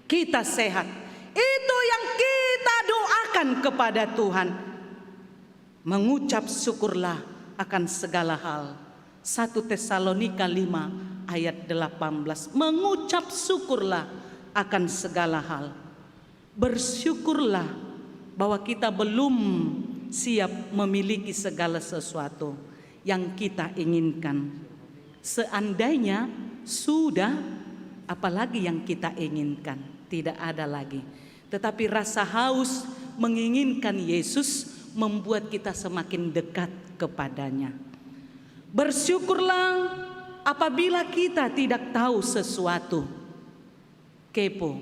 C: Kita sehat. Itu yang kita doakan kepada Tuhan. Mengucap syukurlah akan segala hal. 1 Tesalonika 5 ayat 18. Mengucap syukurlah akan segala hal. Bersyukurlah bahwa kita belum siap memiliki segala sesuatu yang kita inginkan. Seandainya sudah, apalagi yang kita inginkan, tidak ada lagi. Tetapi rasa haus menginginkan Yesus membuat kita semakin dekat kepadanya. Bersyukurlah apabila kita tidak tahu sesuatu. Kepo.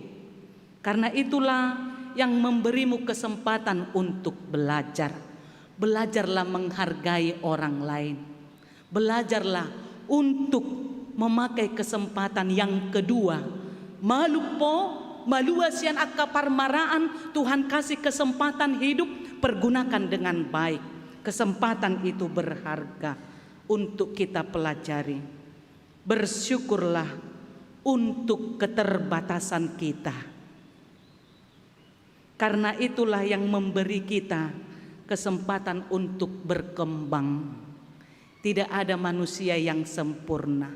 C: Karena itulah yang memberimu kesempatan untuk belajar. Belajarlah menghargai orang lain. Belajarlah untuk memakai kesempatan yang kedua. Maluasian akaparmaraan, Tuhan kasih kesempatan hidup, pergunakan dengan baik. Kesempatan itu berharga untuk kita pelajari. Bersyukurlah untuk keterbatasan kita. Karena itulah yang memberi kita kesempatan untuk berkembang. Tidak ada manusia yang sempurna.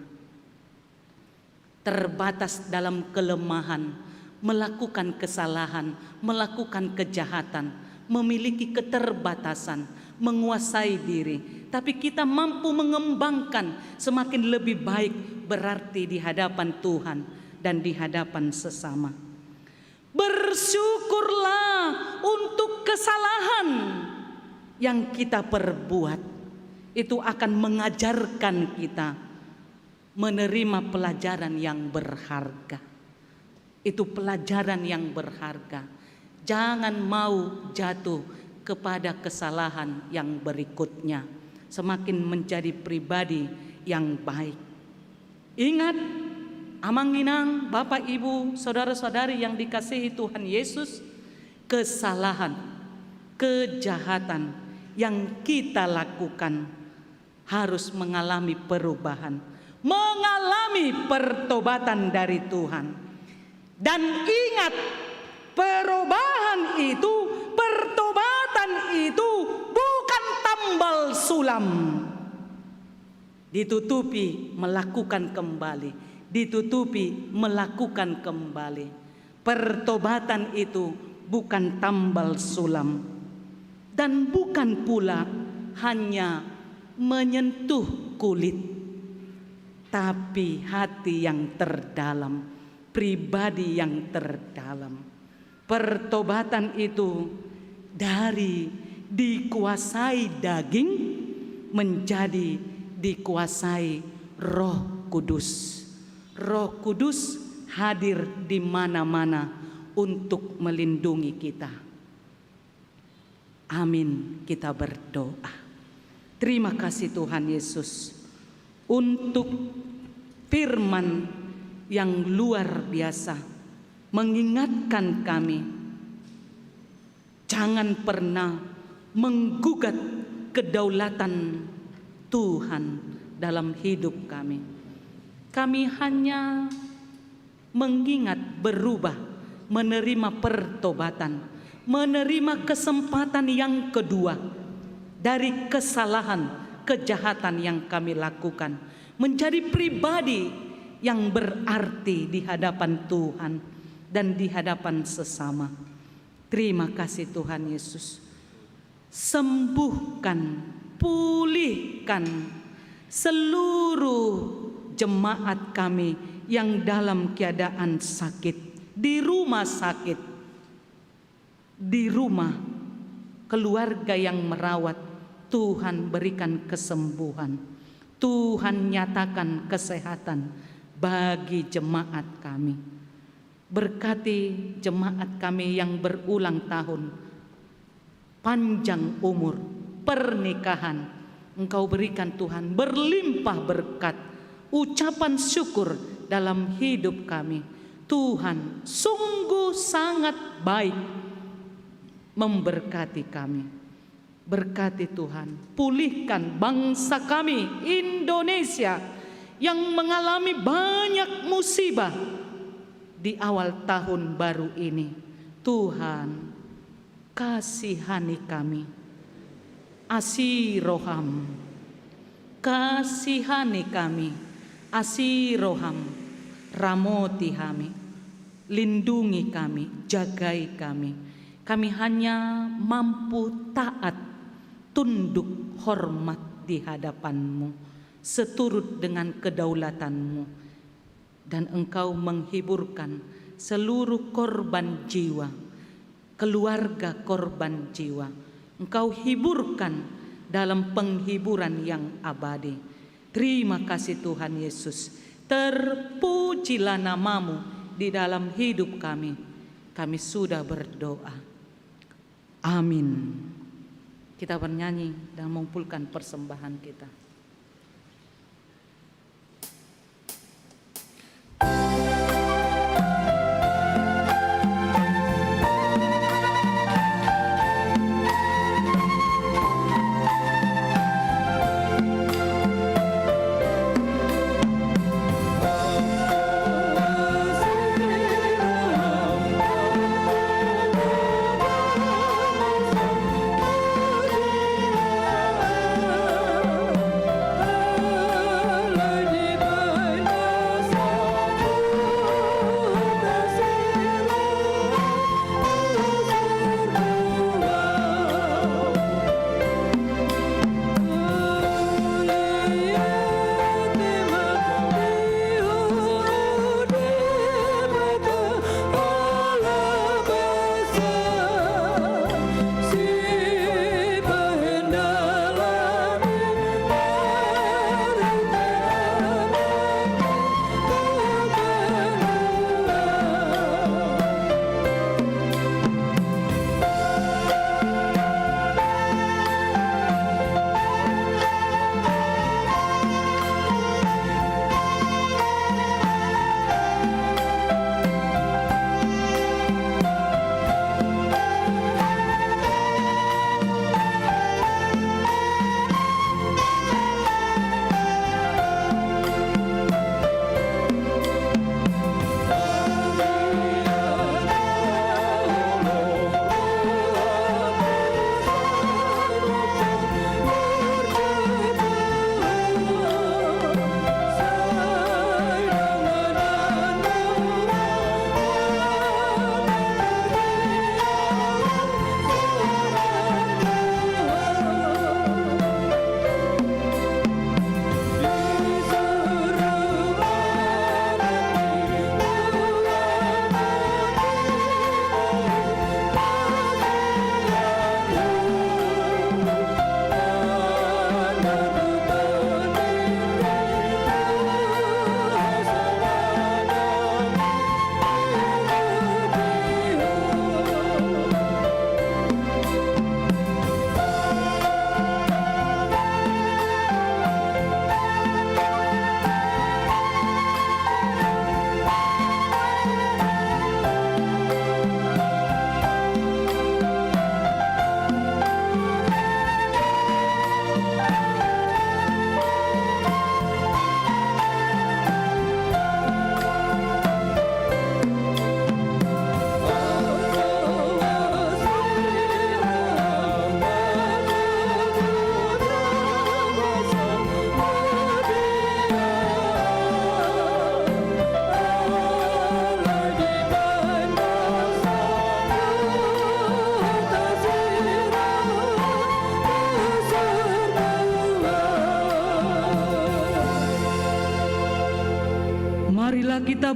C: Terbatas dalam kelemahan, melakukan kesalahan, melakukan kejahatan, memiliki keterbatasan, menguasai diri. Tapi kita mampu mengembangkan semakin lebih baik, berarti di hadapan Tuhan dan di hadapan sesama. Bersyukurlah untuk kesalahan yang kita perbuat. Itu akan mengajarkan kita menerima pelajaran yang berharga. Itu pelajaran yang berharga. Jangan mau jatuh kepada kesalahan yang berikutnya. Semakin menjadi pribadi yang baik. Ingat, amang inang, bapak ibu, saudara-saudari yang dikasihi Tuhan Yesus, kesalahan, kejahatan yang kita lakukan harus mengalami perubahan, mengalami pertobatan dari Tuhan. Dan ingat, perubahan itu, pertobatan itu bukan tambal sulam. Ditutupi, melakukan kembali. Ditutupi, melakukan kembali. Pertobatan itu bukan tambal sulam. Dan bukan pula hanya menyentuh kulit, tapi hati yang terdalam, pribadi yang terdalam. Pertobatan itu dari dikuasai daging menjadi dikuasai Roh Kudus. Roh Kudus hadir di mana-mana untuk melindungi kita. Amin, kita berdoa. Terima kasih Tuhan Yesus untuk firman yang luar biasa, mengingatkan kami jangan pernah menggugat kedaulatan Tuhan dalam hidup kami. Kami hanya mengingat, berubah, menerima pertobatan, menerima kesempatan yang kedua dari kesalahan, kejahatan yang kami lakukan, menjadi pribadi yang berarti di hadapan Tuhan dan di hadapan sesama. Terima kasih Tuhan Yesus. Sembuhkan, pulihkan seluruh jemaat kami yang dalam keadaan sakit, di rumah sakit, di rumah, keluarga yang merawat, Tuhan berikan kesembuhan, Tuhan nyatakan kesehatan bagi jemaat kami. Berkati jemaat kami yang berulang tahun, panjang umur, pernikahan, Engkau berikan Tuhan berlimpah berkat, ucapan syukur dalam hidup kami. Tuhan sungguh sangat baik memberkati kami. Berkati Tuhan, pulihkan bangsa kami Indonesia yang mengalami banyak musibah di awal tahun baru ini. Tuhan, kasihani kami. Asiroham, kasihani kami. Asiroham, ramoti kami, lindungi kami, jagai kami. Kami hanya mampu taat, tunduk, hormat di hadapan-Mu, seturut dengan kedaulatan-Mu. Dan Engkau menghiburkan seluruh korban jiwa, keluarga korban jiwa. Engkau hiburkan dalam penghiburan yang abadi. Terima kasih Tuhan Yesus. Terpujilah nama-Mu di dalam hidup kami. Kami sudah berdoa. Amin. Kita bernyanyi dan mengumpulkan persembahan kita.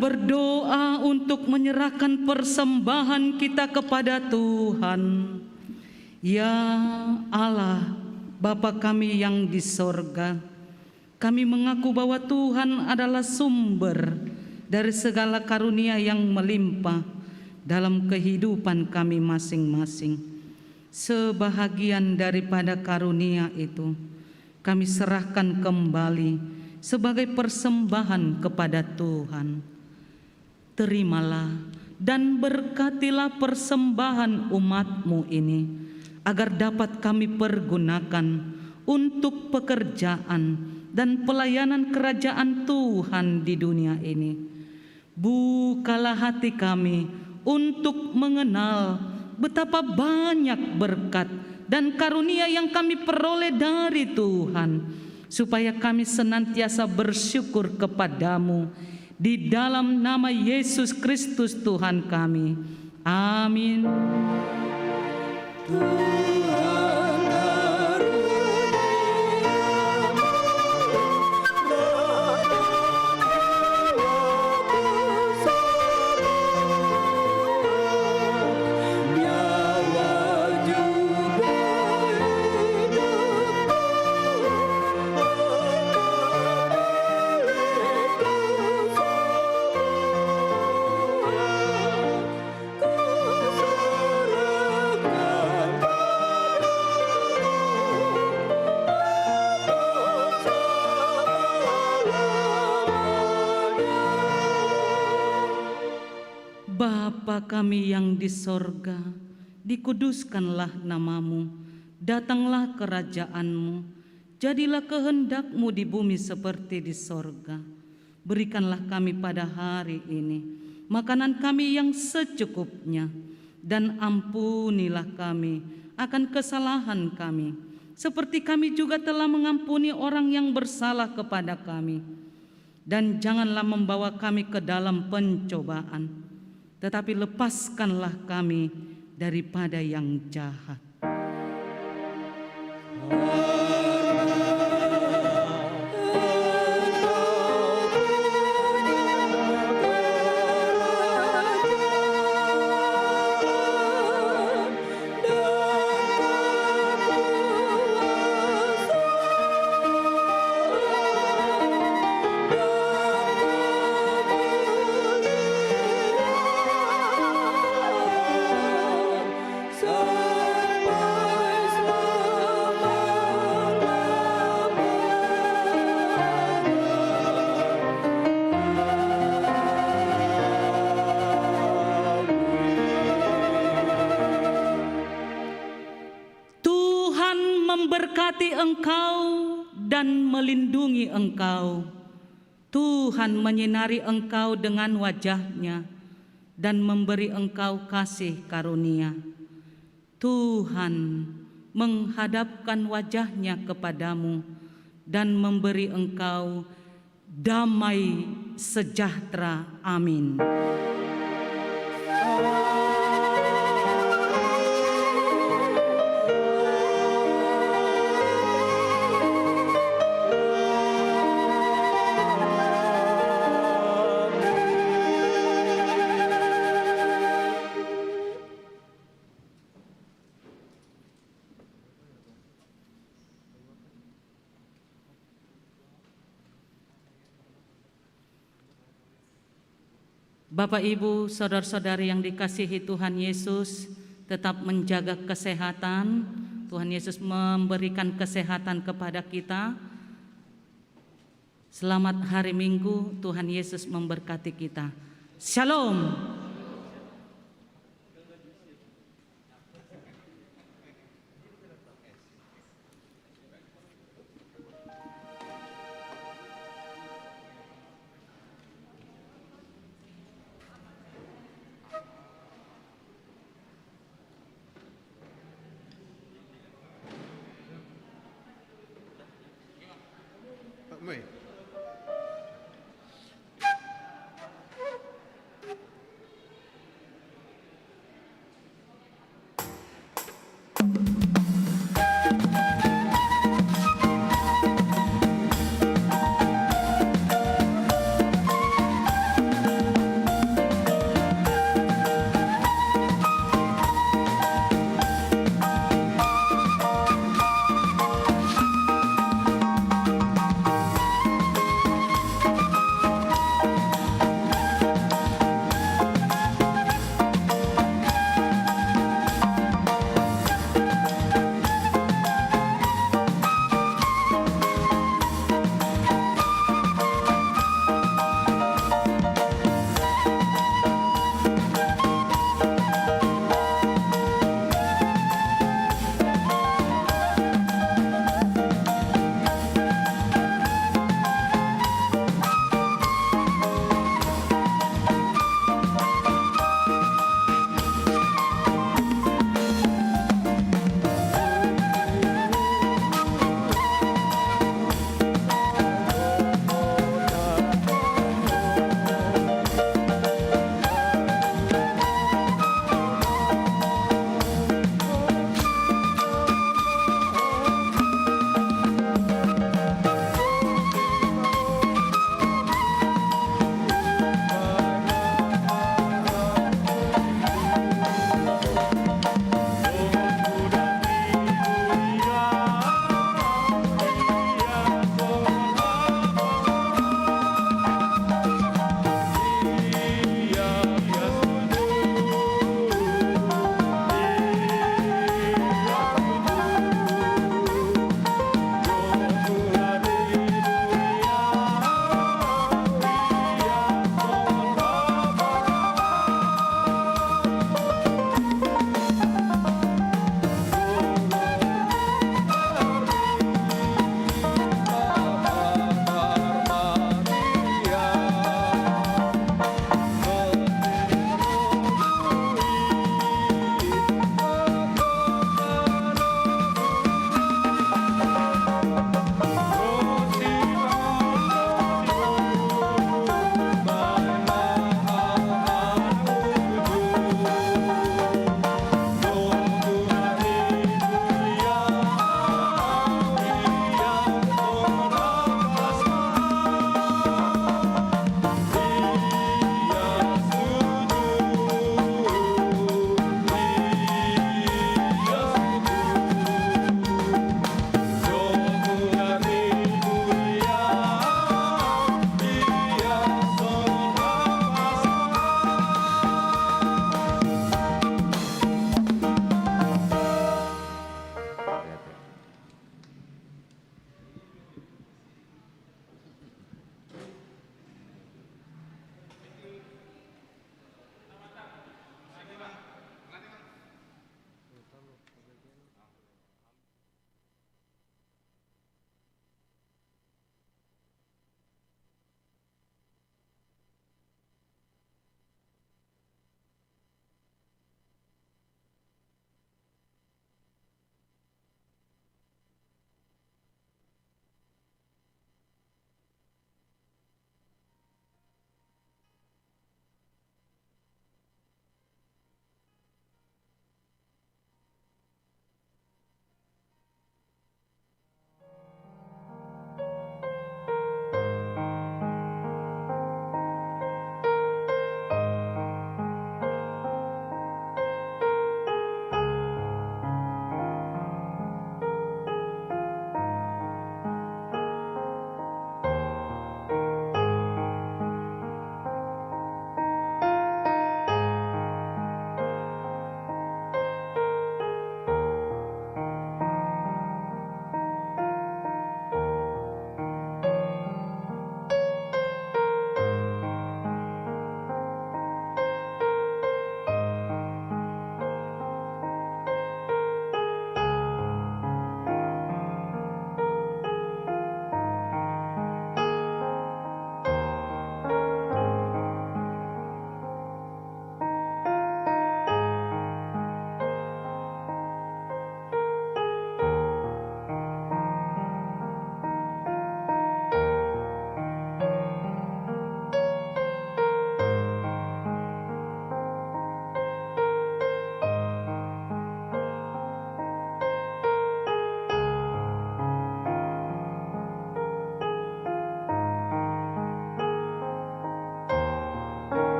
C: berdoa untuk menyerahkan persembahan kita kepada Tuhan. Ya Allah, Bapa kami yang di sorga, kami mengaku bahwa Tuhan adalah sumber dari segala karunia yang melimpah dalam kehidupan kami masing-masing. Sebahagian daripada karunia itu kami serahkan kembali sebagai persembahan kepada Tuhan. Terimalah dan berkatilah persembahan umat-Mu ini, agar dapat kami pergunakan untuk pekerjaan dan pelayanan kerajaan Tuhan di dunia ini. Bukalah hati kami untuk mengenal betapa banyak berkat dan karunia yang kami peroleh dari Tuhan, supaya kami senantiasa bersyukur kepadamu di dalam nama Yesus Kristus Tuhan kami. Amin. Bapa kami yang di sorga, dikuduskanlah namamu, datanglah kerajaan-Mu, jadilah kehendak-Mu di bumi seperti di sorga. Berikanlah kami pada hari ini makanan kami yang secukupnya, dan ampunilah kami akan kesalahan kami, seperti kami juga telah mengampuni orang yang bersalah kepada kami. Dan janganlah membawa kami ke dalam pencobaan, tetapi lepaskanlah kami daripada yang jahat. Memberkati engkau dan melindungi engkau. Tuhan menyinari engkau dengan wajah-Nya dan memberi engkau kasih karunia. Tuhan menghadapkan wajah-Nya kepadamu dan memberi engkau damai sejahtera. Amin. Bapak, Ibu, saudara-saudari yang dikasihi Tuhan Yesus, tetap menjaga kesehatan. Tuhan Yesus memberikan kesehatan kepada kita. Selamat hari Minggu, Tuhan Yesus memberkati kita. Shalom.